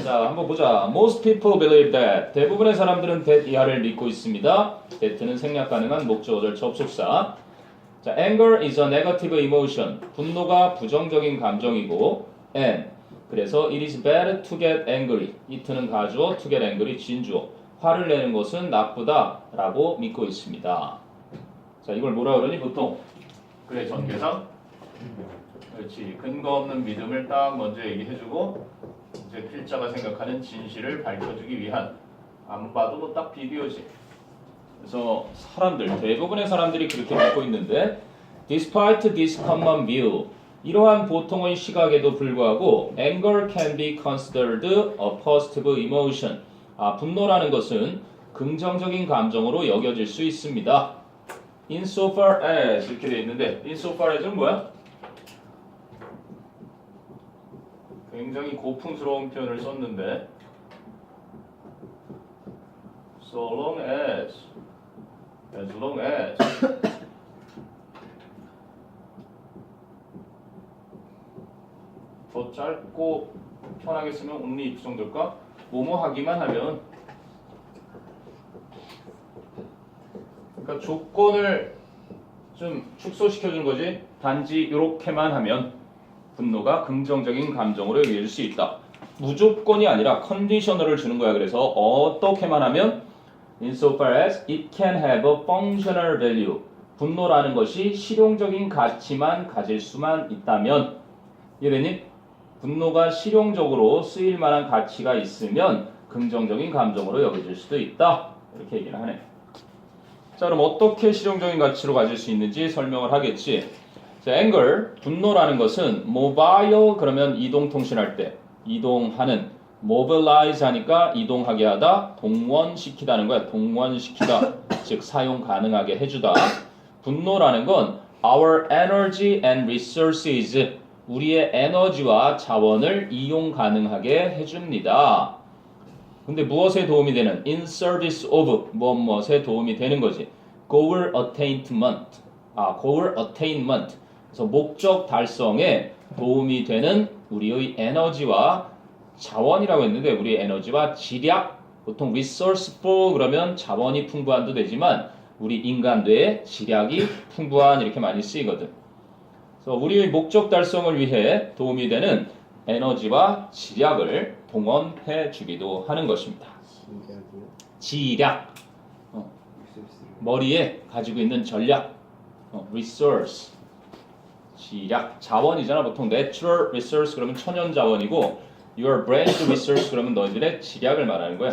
[SPEAKER 1] 자, 한번 보자. Most people believe that. 대부분의 사람들은 that 이하를 믿고 있습니다. that는 생략 가능한 목적어절 접속사. 자, anger is a negative emotion. 분노가 부정적인 감정이고 and 그래서 it is bad to get angry. it는 가주어, to get angry 진주어. 화를 내는 것은 나쁘다라고 믿고 있습니다. 자, 이걸 뭐라 그러니 보통? 그래, 전개상. 그렇지. 근거 없는 믿음을 딱 먼저 얘기해주고 이제 필자가 생각하는 진실을 밝혀주기 위한 안 봐도 뭐 딱 비디오지. 그래서 대부분의 사람들이 그렇게 믿고 있는데 Despite this common view 이러한 보통의 시각에도 불구하고 anger can be considered a positive emotion. 분노라는 것은 긍정적인 감정으로 여겨질 수 있습니다. insofar as 이렇게 되어 있는데 insofar as는 뭐야? 굉장히 고풍스러운 표현을 썼는데 so long as 더 짧고 편하게 쓰면 only 이 정도일까? 뭐뭐 하기만 하면 그러니까 조건을 좀 축소시켜준 거지. 단지 이렇게만 하면 분노가 긍정적인 감정으로 여겨질 수 있다. 무조건이 아니라 컨디셔널을 주는 거야. 그래서 어떻게만 하면 insofar as it can have a functional value. 분노라는 것이 실용적인 가치만 가질 수만 있다면 이해되니? 분노가 실용적으로 쓰일 만한 가치가 있으면 긍정적인 감정으로 여겨질 수도 있다. 이렇게 얘기를 하네. 자, 그럼 어떻게 실용적인 가치로 가질 수 있는지 설명을 하겠지. 자, anger, 분노라는 것은 mobile 그러면 이동통신할 때 이동하는 mobilize 하니까 이동하게 하다, 동원시키다는 거야. 동원시키다, 즉 사용 가능하게 해주다. 분노라는 건 our energy and resources 우리의 에너지와 자원을 이용 가능하게 해줍니다. 근데 무엇에 도움이 되는? In service of 무엇에 도움이 되는 거지. Goal attainment. goal attainment. 그래서 목적 달성에 도움이 되는 우리의 에너지와 자원이라고 했는데 우리의 에너지와 지략, 보통 resourceful 그러면 자원이 풍부한도 되지만 우리 인간뇌의 지략이 풍부한 이렇게 많이 쓰이거든. 그래서 우리의 목적 달성을 위해 도움이 되는 에너지와 지략을 동원해 주기도 하는 것입니다.
[SPEAKER 2] 신기하고요.
[SPEAKER 1] 지략, 머리에 가지고 있는 전략, resource, 지략, 자원이잖아. 보통 natural resource 그러면 천연 자원이고 your brain's resource 그러면 너희들의 지략을 말하는 거야.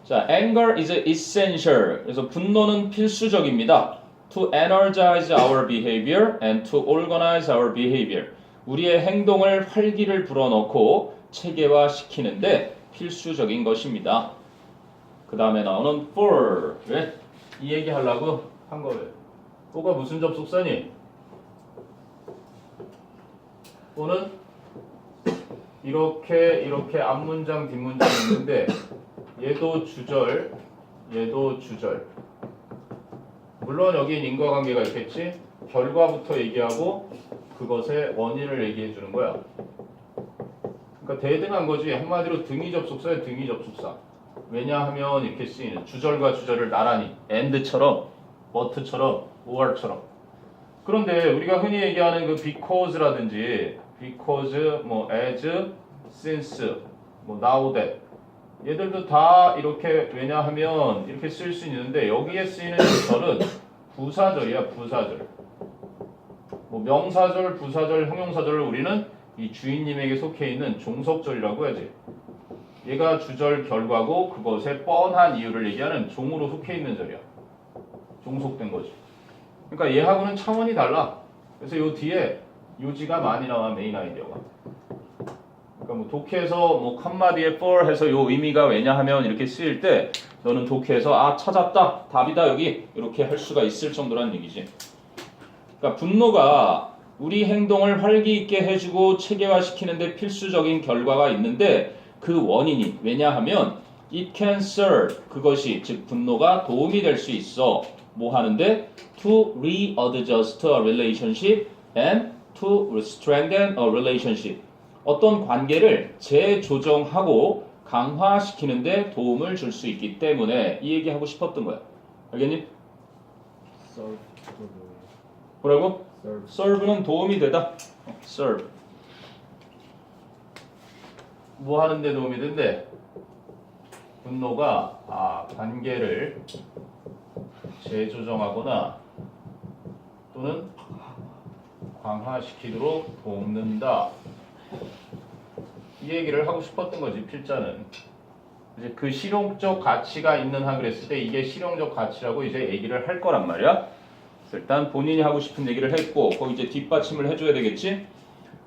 [SPEAKER 1] 자, anger is essential. 그래서 분노는 필수적입니다. To energize our behavior and to organize our behavior. 우리의 행동을 활기를 불어넣고 체계화시키는데 필수적인 것입니다. 그 다음에 나오는 for. 왜? 이 얘기 하려고 한 거예요. for가 무슨 접속사니? for는 이렇게 앞문장 뒷문장 있는데 얘도 주절, 얘도 주절. 물론 여기엔 인과관계가 있겠지. 결과부터 얘기하고 그것의 원인을 얘기해 주는 거야. 그러니까 대등한 거지. 한마디로 등위 접속사야, 등위 접속사. 왜냐하면 이렇게 쓰이는 주절과 주절을 나란히 and처럼, but처럼, or처럼. 그런데 우리가 흔히 얘기하는 그 because라든지 because, 뭐 as, since, 뭐 now that 얘들도 다 이렇게 왜냐하면 이렇게 쓸 수 있는데 여기에 쓰이는 이 절은 부사절이야, 부사절. 뭐 명사절, 부사절, 형용사절을 우리는 이 주인님에게 속해 있는 종속절이라고 해야지. 얘가 주절 결과고 그것의 뻔한 이유를 얘기하는 종으로 속해 있는 절이야. 종속된 거지. 그러니까 얘하고는 차원이 달라. 그래서 요 뒤에 요지가 많이 나와, 메인 아이디어가. 그러니까 뭐 독해에서 뭐 칸마디에 for 해서 요 의미가 왜냐하면 이렇게 쓰일 때 너는 독해에서 아 찾았다, 답이다 여기 이렇게 할 수가 있을 정도란 얘기지. 그러니까 분노가 우리 행동을 활기 있게 해주고 체계화시키는데 필수적인 결과가 있는데 그 원인이 왜냐하면 it can serve 그것이 즉 분노가 도움이 될 수 있어. 뭐 하는데 to readjust a relationship and to strengthen a relationship. 어떤 관계를 재조정하고 강화시키는데 도움을 줄 수 있기 때문에 이 얘기하고 싶었던 거야. 알겠니?
[SPEAKER 2] serve.
[SPEAKER 1] 뭐라고?
[SPEAKER 2] serve.
[SPEAKER 1] serve는 도움이 되다. serve. 뭐 하는데 도움이 된대? 분노가 관계를 재조정하거나 또는 강화시키도록 돕는다. 이 얘기를 하고 싶었던 거지, 필자는. 이제 그 실용적 가치가 있는 한 그랬을 때 이게 실용적 가치라고 이제 얘기를 할 거란 말이야. 그래서 일단 본인이 하고 싶은 얘기를 했고 거기 이제 뒷받침을 해줘야 되겠지.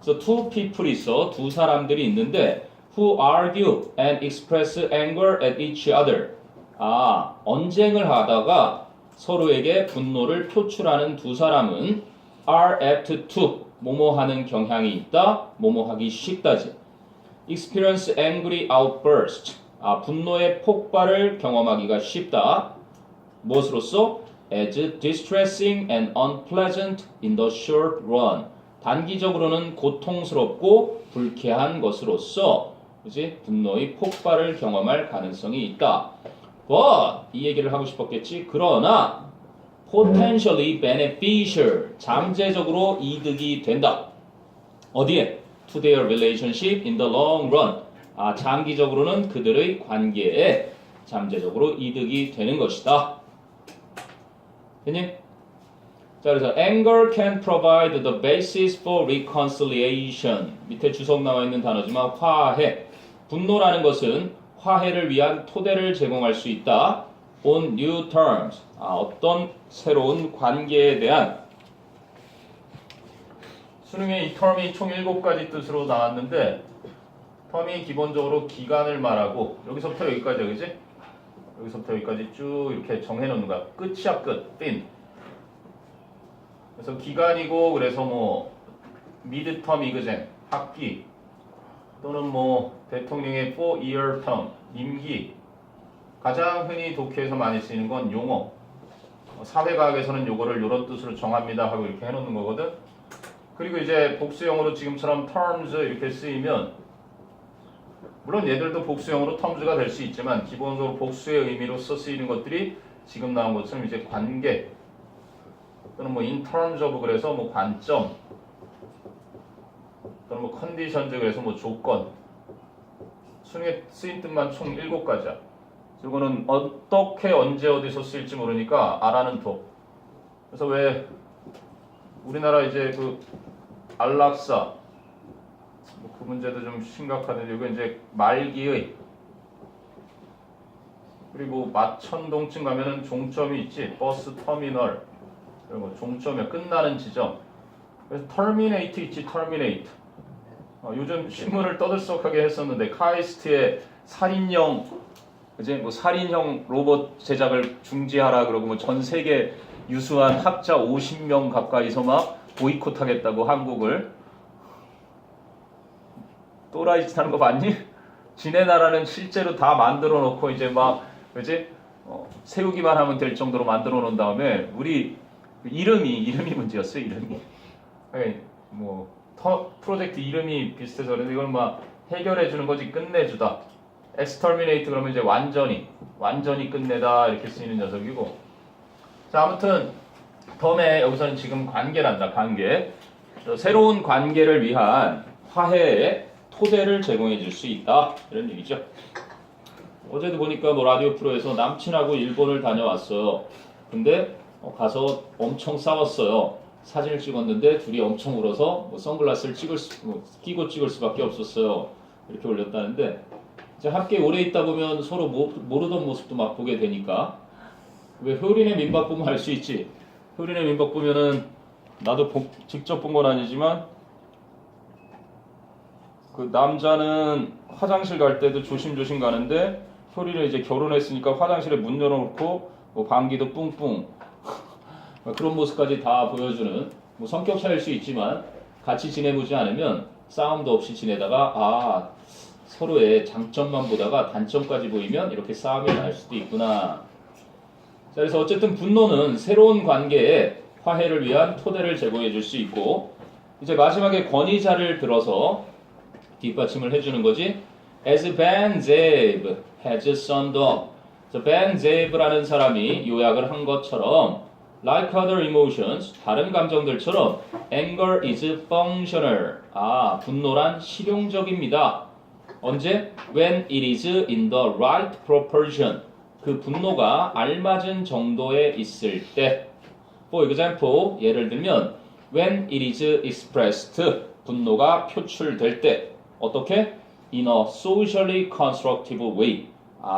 [SPEAKER 1] 그래서 two people 있어, 두 사람들이 있는데 who argue and express anger at each other. 언쟁을 하다가 서로에게 분노를 표출하는 두 사람은 are apt to 뭐뭐 하는 경향이 있다, 뭐뭐 하기 쉽다지. experience angry outburst. 분노의 폭발을 경험하기가 쉽다. 무엇으로써? as distressing and unpleasant in the short run. 단기적으로는 고통스럽고 불쾌한 것으로서 그치? 분노의 폭발을 경험할 가능성이 있다. But 이 얘기를 하고 싶었겠지. 그러나 potentially beneficial 잠재적으로 이득이 된다. 어디에? To their relationship in the long run. 장기적으로는 그들의 관계에 잠재적으로 이득이 되는 것이다. 됐니? 자, 그래서 anger can provide the basis for reconciliation. 밑에 주석 나와 있는 단어지만 화해. 분노라는 것은 화해를 위한 토대를 제공할 수 있다. On new terms. 어떤 새로운 관계에 대한. 수능에 이 term이 총 7가지 뜻으로 나왔는데 term이 기본적으로 기간을 말하고 여기서부터 여기까지야, 그지? 여기서부터 여기까지 쭉 이렇게 정해놓는 거야. 끝이야, 끝. fin. 그래서 기간이고 그래서 뭐 midterm 이그쟁, 학기 또는 뭐 대통령의 4-year term, 임기. 가장 흔히 독해에서 많이 쓰이는 건 용어. 사회과학에서는 요거를 요런 뜻으로 정합니다 하고 이렇게 해놓는 거거든. 그리고 이제 복수형으로 지금처럼 terms 이렇게 쓰이면 물론 얘들도 복수형으로 terms가 될 수 있지만 기본적으로 복수의 의미로서 쓰이는 것들이 지금 나온 것처럼 이제 관계 또는 뭐 in terms of 그래서 뭐 관점 또는 뭐 conditions 그래서 뭐 조건 수능에 쓰인 뜻만 총 7가지야. 이거는 어떻게 언제 어디서 쓰일지 모르니까 알아는 둬. 그래서 왜 우리나라 이제 그 안락사 그 문제도 좀 심각한데 이거 이제 말기의 그리고 마천동쯤 가면은 종점이 있지. 버스 터미널 그리고 종점이 끝나는 지점. 그래서 터미네이트 있지. 터미네이트. 요즘 신문을 떠들썩하게 했었는데 카이스트의 살인형 이제 뭐 살인형 로봇 제작을 중지하라 그러고 뭐 전 세계 유수한 학자 50명 가까이서 막 보이콧하겠다고 한국을. 또라이 짓 하는 거 봤니? 지네 나라는 실제로 다 만들어 놓고 이제 막 그지? 세우기만 하면 될 정도로 만들어 놓은 다음에 우리 이름이 문제였어요. 이름이. 아니, 뭐 프로젝트 이름이 비슷해서 그런데 이걸 막 해결해 주는 거지 끝내주다. exterminate 그러면 이제 완전히 끝내다 이렇게 쓰이는 녀석이고. 자, 아무튼 덤에 여기서는 지금 관계란다. 관계. 새로운 관계를 위한 화해의 토대를 제공해 줄 수 있다. 이런 얘기죠. 어제도 보니까 뭐 라디오 프로에서 남친하고 일본을 다녀왔어요. 근데 가서 엄청 싸웠어요. 사진을 찍었는데 둘이 엄청 울어서 뭐 선글라스를 끼고 찍을 수밖에 없었어요. 이렇게 올렸다는데 이제 함께 오래 있다 보면 서로 모르던 모습도 막 보게 되니까 왜 효린의 민박 보면 알 수 있지. 효린의 민박 보면은 나도 직접 본 건 아니지만 그 남자는 화장실 갈 때도 조심조심 가는데 효린은 이제 결혼했으니까 화장실에 문 열어놓고 뭐 방귀도 뿡뿡 그런 모습까지 다 보여주는 뭐 성격 차이일 수 있지만 같이 지내보지 않으면 싸움도 없이 지내다가 서로의 장점만 보다가 단점까지 보이면 이렇게 싸움이 날 수도 있구나. 자, 그래서 어쨌든 분노는 새로운 관계에 화해를 위한 토대를 제공해 줄 수 있고 이제 마지막에 권위자를 들어서 뒷받침을 해주는 거지. As Ben Zeb has summed up. Ben Zeb라는 사람이 요약을 한 것처럼 like other emotions, 다른 감정들처럼 anger is functional. 분노란 실용적입니다. 언제? When it is in the right proportion. 그 분노가 알맞은 정도에 있을 때. For example, 예를 들면 when it is expressed, 분노가 표출될 때. 어떻게? In a socially constructive way.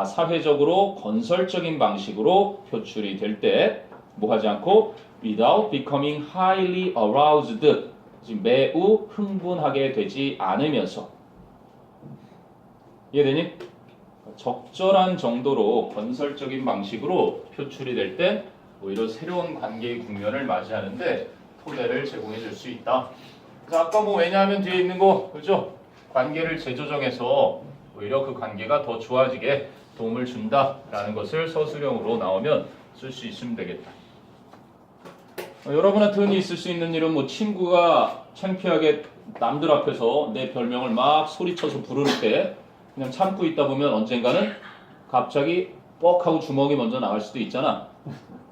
[SPEAKER 1] 사회적으로 건설적인 방식으로 표출이 될 때. 뭐 하지 않고 without becoming highly aroused. 매우 흥분하게 되지 않으면서. 이해되니? 적절한 정도로 건설적인 방식으로 표출이 될 때 오히려 새로운 관계의 국면을 맞이하는데 토대를 제공해 줄 수 있다. 그래서 아까 뭐 왜냐하면 뒤에 있는 거 그죠? 관계를 재조정해서 오히려 그 관계가 더 좋아지게 도움을 준다라는 것을 서술형으로 나오면 쓸 수 있으면 되겠다. 여러분한테 흔히 있을 수 있는 일은 뭐 친구가 창피하게 남들 앞에서 내 별명을 막 소리쳐서 부르는 때 그냥 참고 있다 보면 언젠가는 갑자기 뻑 하고 주먹이 먼저 나갈 수도 있잖아.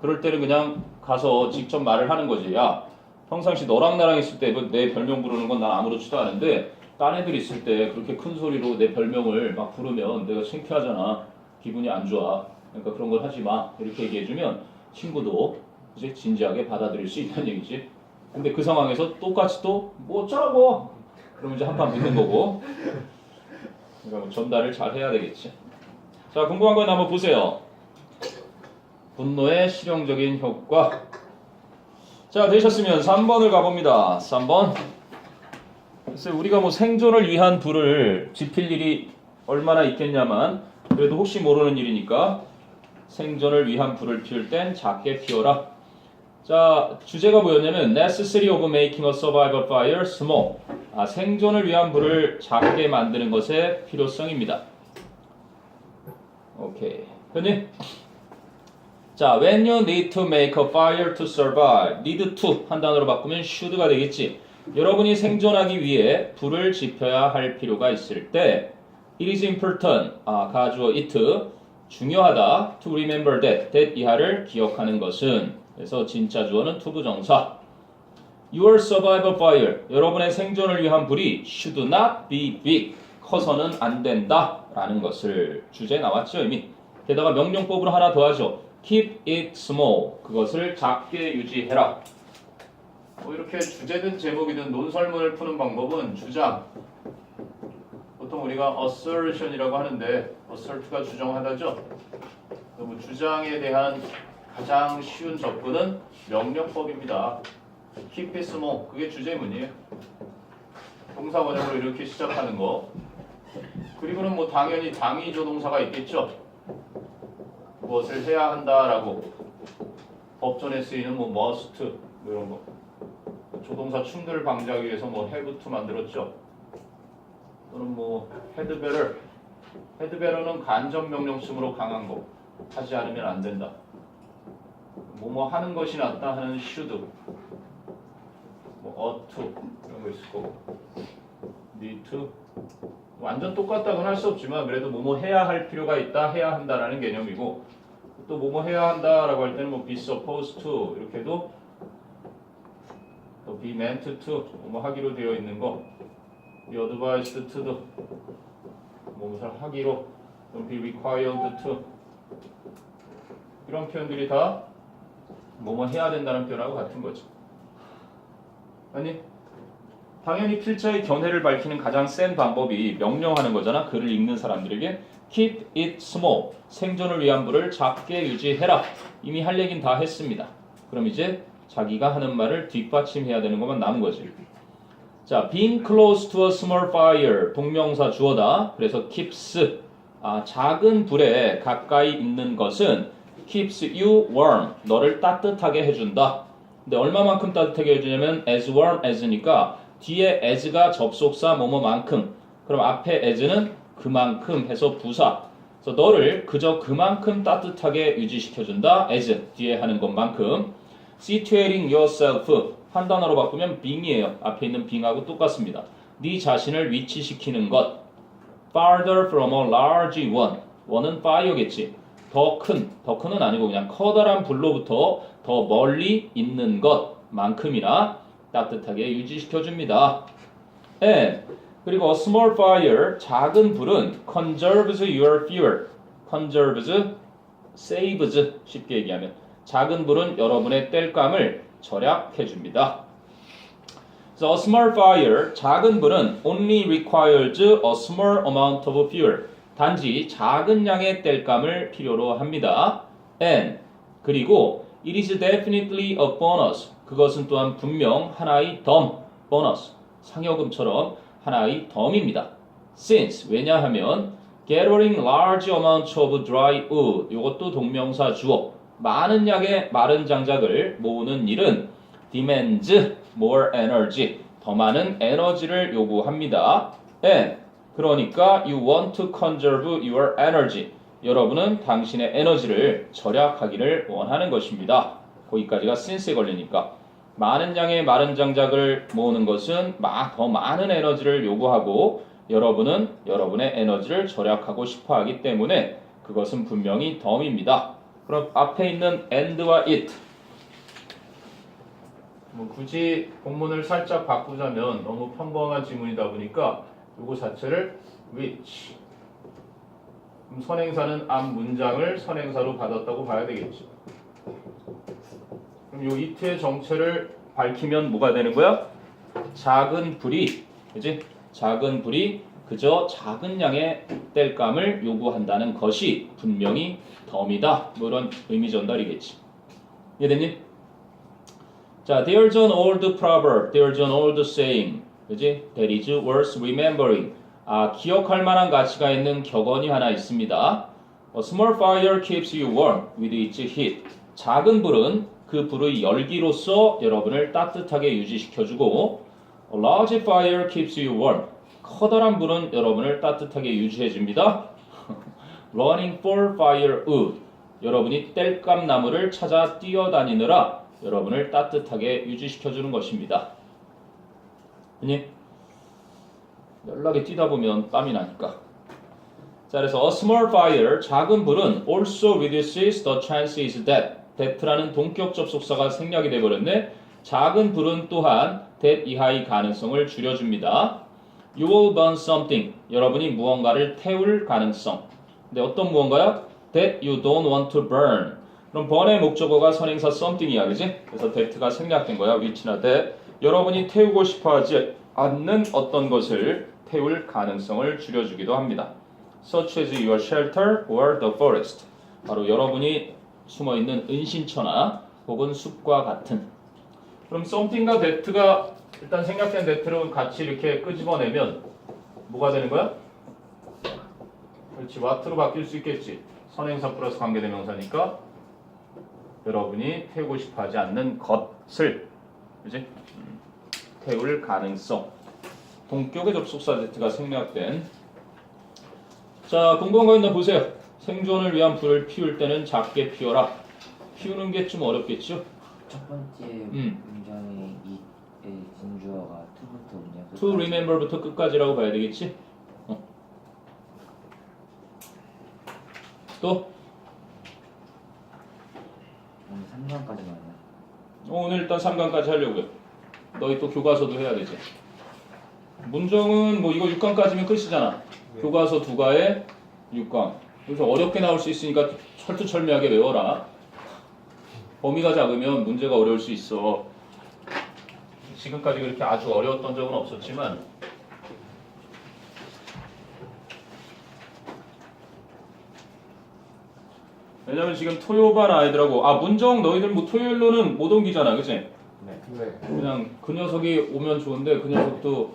[SPEAKER 1] 그럴 때는 그냥 가서 직접 말을 하는 거지. 야, 평상시 너랑 나랑 있을 때 내 별명 부르는 건 난 아무렇지도 않은데 딴 애들 있을 때 그렇게 큰 소리로 내 별명을 막 부르면 내가 창피하잖아. 기분이 안 좋아. 그러니까 그런 걸 하지 마. 이렇게 얘기해주면 친구도 이제 진지하게 받아들일 수 있다는 얘기지. 근데 그 상황에서 똑같이 또 뭐 어쩌라고 그러면 이제 한판 붙는 거고. 그러니까 뭐 전달을 잘 해야 되겠지. 자, 궁금한 건 한번 보세요. 분노의 실용적인 효과. 자, 되셨으면 3번을 가봅니다. 3번. 글쎄 우리가 뭐 생존을 위한 불을 지필 일이 얼마나 있겠냐만 그래도 혹시 모르는 일이니까 생존을 위한 불을 피울 땐 작게 피워라. 자, 주제가 뭐였냐면 necessary of making a survival fire small. 생존을 위한 불을 작게 만드는 것의 필요성입니다. 오케이. 됐니? 자, when you need to make a fire to survive. need to 한 단어로 바꾸면 should가 되겠지. 여러분이 생존하기 위해 불을 지펴야 할 필요가 있을 때 it is important, 가주어 it, 중요하다 to remember that 이하를 기억하는 것은 그래서 진짜 주어는 to 부정사 your survival fire, 여러분의 생존을 위한 불이 should not be big, 커서는 안 된다 라는 것을 주제 나왔죠 이미. 게다가 명령법으로 하나 더 하죠. keep it small, 그것을 작게 유지해라. 뭐 이렇게 주제든 제목이든 논설문을 푸는 방법은 주장, 보통 우리가 assertion이라고 하는데 assert가 주장하다죠. 뭐 주장에 대한 가장 쉬운 접근은 명령법입니다. keep it small, 그게 주제문이에요. 동사 원형으로 이렇게 시작하는 거. 그리고는 뭐 당연히 당위 조동사가 있겠죠. 무엇을 해야 한다라고 법전에 쓰이는 뭐 must 뭐 이런 거. 조동사 충돌을 방지하기 위해서 뭐 have to 만들었죠. 또는 뭐 had better. had better는 간접 명령심으로 강한 거. 하지 않으면 안 된다. 뭐 하는 것이 낫다 하는 should. 뭐 ought to 이런 거 있을 거고. need to. 완전 똑같다고는 할 수 없지만 그래도 뭐뭐 해야 할 필요가 있다, 해야 한다라는 개념이고 또 뭐뭐 해야 한다라고 할 때는 뭐 be supposed to 이렇게도 또 be meant to 뭐뭐 하기로 되어 있는 거 be advised to도 뭐뭐를 하기로 또 be required to 이런 표현들이 다 뭐뭐 해야 된다는 표현하고 같은 거죠. 아니 당연히 필자의 견해를 밝히는 가장 센 방법이 명령하는 거잖아. 글을 읽는 사람들에게 keep it small, 생존을 위한 불을 작게 유지해라. 이미 할 얘기는 다 했습니다. 그럼 이제 자기가 하는 말을 뒷받침해야 되는 것만 남은 거지. 자, being close to a small fire, 동명사 주어다. 그래서 keeps, 작은 불에 가까이 있는 것은 keeps you warm, 너를 따뜻하게 해준다. 근데 얼마만큼 따뜻하게 해주냐면 as warm as니까 뒤에 as가 접속사 뭐뭐만큼, 그럼 앞에 as는 그만큼 해서 부사. 그래서 너를 그저 그만큼 따뜻하게 유지시켜준다. as 뒤에 하는 것만큼. situating yourself 한 단어로 바꾸면 being이에요. 앞에 있는 being하고 똑같습니다. 네 자신을 위치시키는 것. farther from a large one. one은 fire겠지. 더 큰은 아니고 그냥 커다란 불로부터 더 멀리 있는 것만큼이나 따뜻하게 유지시켜줍니다. And 그리고 a small fire, 작은 불은 conserves your fuel. conserves, saves 쉽게 얘기하면 작은 불은 여러분의 땔감을 절약해줍니다. So a small fire, 작은 불은 only requires a small amount of fuel. 단지 작은 양의 땔감을 필요로 합니다. And 그리고 it is definitely a bonus. 그것은 또한 분명 하나의 덤, 보너스, 상여금처럼 하나의 덤입니다. Since, 왜냐하면 gathering large amounts of dry wood, 이것도 동명사 주어, 많은 양의 마른 장작을 모으는 일은 demands more energy, 더 많은 에너지를 요구합니다. And, 그러니까 you want to conserve your energy, 여러분은 당신의 에너지를 절약하기를 원하는 것입니다. 거기까지가 since에 걸리니까 많은 양의 마른 장작을 모으는 것은 더 많은 에너지를 요구하고 여러분은 여러분의 에너지를 절약하고 싶어 하기 때문에 그것은 분명히 덤입니다. 그럼 앞에 있는 and와 it 뭐 굳이 본문을 살짝 바꾸자면 너무 평범한 지문이다 보니까 이거 자체를 which 그럼 선행사는 앞 문장을 선행사로 받았다고 봐야 되겠죠. 그럼 요 it의 정체를 밝히면 뭐가 되는 거야? 작은 불이, 그지? 작은 불이 그저 작은 양의 땔감을 요구한다는 것이 분명히 덤이다. 뭐 이런 의미 전달이겠지. 이해됐니? 자, there's an old proverb, there's an old saying, 그지? That is worth remembering. 기억할 만한 가치가 있는 격언이 하나 있습니다. A small fire keeps you warm with its heat. 작은 불은 그 불의 열기로서 여러분을 따뜻하게 유지시켜주고 A large fire keeps you warm. 커다란 불은 여러분을 따뜻하게 유지해줍니다. Running for fire wood. 여러분이 땔감 나무를 찾아 뛰어다니느라 여러분을 따뜻하게 유지시켜주는 것입니다. 아니? 연락에 뛰다 보면 땀이 나니까. 자, 그래서 a small fire, 작은 불은 also reduces the chances that라는 동격 접속사가 생략이 돼버렸네. 작은 불은 또한 that 이하의 가능성을 줄여줍니다. You will burn something. 여러분이 무언가를 태울 가능성. 근데 어떤 무언가요? That you don't want to burn. 그럼 burn의 목적어가 선행사 something이야, 그지? 그래서 that가 생략된 거야, which나 that. 여러분이 태우고 싶어하지 않는 어떤 것을 태울 가능성을 줄여주기도 합니다. Such as your shelter or the forest. 바로 여러분이 숨어있는 은신처나 혹은 숲과 같은. 그럼 something과 that가 일단 생략된 that를 같이 이렇게 끄집어내면 뭐가 되는 거야? 그렇지, what로 바뀔 수 있겠지. 선행사 플러스 관계대명사니까 여러분이 태우고 싶어하지 않는 것을, 그지? 태울 가능성. 동격의 접속사 that가 생략된. 자, 궁금한 거 있나 보세요. 생존을 위한 불을 피울 때는 작게 피워라. 피우는 게 좀 어렵겠죠?
[SPEAKER 2] 첫 번째 문장의 이 진주어가 to부터 문장
[SPEAKER 1] to remember부터 끝까지라고 봐야 되겠지? 또?
[SPEAKER 2] 오늘 3강까지만요.
[SPEAKER 1] 오늘 일단 3강까지 하려고요. 너희 또 교과서도 해야 되지. 문정은 뭐 이거 6강까지면 끝이잖아. 교과서 2과에 6강. 그래서 어렵게 나올 수 있으니까 철두철미하게 외워라. 범위가 작으면 문제가 어려울 수 있어. 지금까지 그렇게 아주 어려웠던 적은 없었지만 왜냐면 지금 토요반 아이들하고 문정 너희들 뭐 토요일로는 못 옮기잖아, 그치?
[SPEAKER 3] 네.
[SPEAKER 1] 그냥 그 녀석이 오면 좋은데 그 녀석도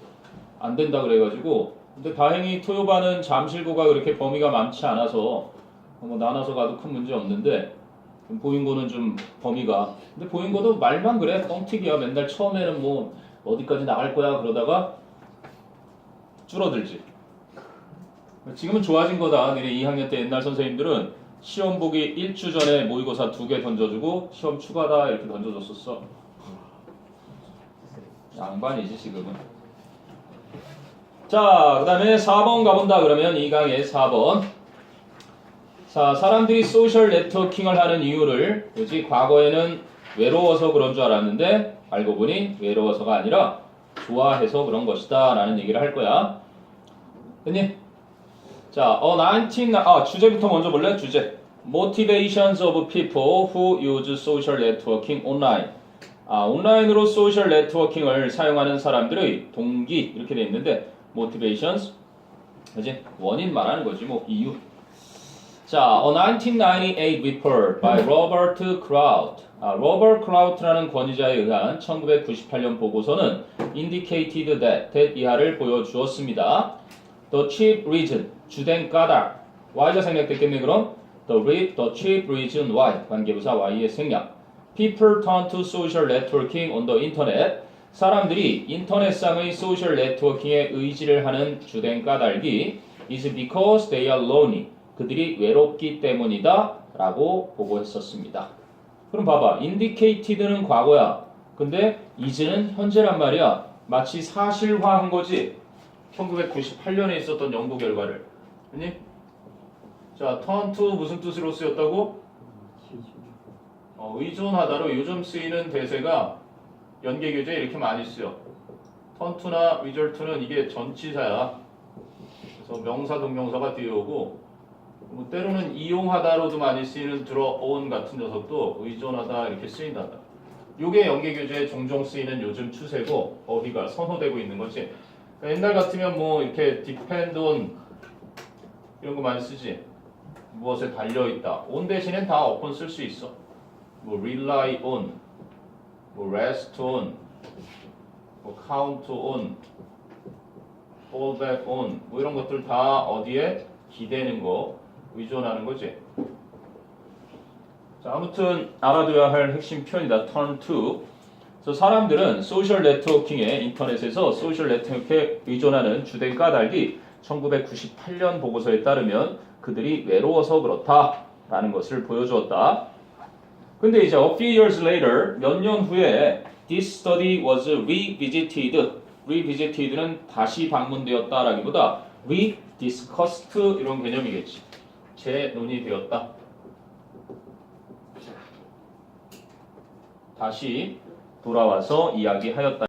[SPEAKER 1] 안 된다 그래가지고. 근데 다행히 토요반은 잠실고가 그렇게 범위가 많지 않아서 뭐 나눠서 가도 큰 문제 없는데 보인고는 좀 범위가. 근데 보인고도 말만 그래. 뻥튀기야. 맨날 처음에는 뭐 어디까지 나갈 거야 그러다가 줄어들지. 지금은 좋아진 거다. 니네 2학년 때 옛날 선생님들은 시험 보기 1주 전에 모의고사 2개 던져주고 시험 추가다 이렇게 던져줬었어. 양반이지 지금은. 자, 그 다음에 4번 가본다 그러면 이 강의 4번. 자, 사람들이 소셜 네트워킹을 하는 이유를, 그지? 과거에는 외로워서 그런 줄 알았는데 알고 보니 외로워서가 아니라 좋아해서 그런 것이다 라는 얘기를 할 거야. 됐니? 자, 주제부터 먼저 볼래? 주제. Motivations of people who use social networking online. 온라인으로 소셜 네트워킹을 사용하는 사람들의 동기 이렇게 돼 있는데 motivations, 그지? 원인 말하는 거지, 뭐 이유. 자, a 1998 report by Robert Kraut. 로버트 크라우트라는 권위자에 의한 1998년 보고서는 indicated that 이하를 보여주었습니다. The chief reason, 주된 까닭. Y가 생략됐겠네 그럼? The chief reason why, 관계부사 Y의 생략. People turn to social networking on the internet. 사람들이 인터넷상의 소셜 네트워킹에 의지를 하는 주된 까닭이 is because they are lonely. 그들이 외롭기 때문이다 라고 보고했었습니다. 그럼 봐봐. indicated는 과거야. 근데 is는 현재란 말이야. 마치 사실화한 거지. 1998년에 있었던 연구 결과를. 아니? 자, turn to 무슨 뜻으로 쓰였다고? 의존하다로 요즘 쓰이는 대세가 연계교재에 이렇게 많이 쓰여. turn to나 result to는 이게 전치사야. 그래서 명사, 동명사가 뒤에 오고 뭐 때로는 이용하다로도 많이 쓰이는 들어온 같은 녀석도 의존하다 이렇게 쓰인다. 요게 연계교재에 종종 쓰이는 요즘 추세고 어휘가 선호되고 있는 거지. 그러니까 옛날 같으면 뭐 이렇게 depend on 이런 거 많이 쓰지. 무엇에 달려있다. on 대신엔 다 upon 쓸 수 있어. 뭐 rely on, 뭐 rest on, 뭐 count on, fall back on 뭐 이런 것들 다 어디에 기대는 거, 의존하는 거지. 자, 아무튼 알아둬야 할 핵심 표현이다. turn to. 그래서 사람들은 소셜 네트워킹에 인터넷에서 소셜 네트워크에 의존하는 주된 까닭이 1998년 보고서에 따르면 그들이 외로워서 그렇다. 라는 것을 보여주었다. 근데 이제 a few years later, 몇 년 후에 this study was revisited. revisited는 다시 방문되었다라기보다 rediscussed 이런 개념이겠지. 재논의되었다. 다시 돌아와서 이야기하였다.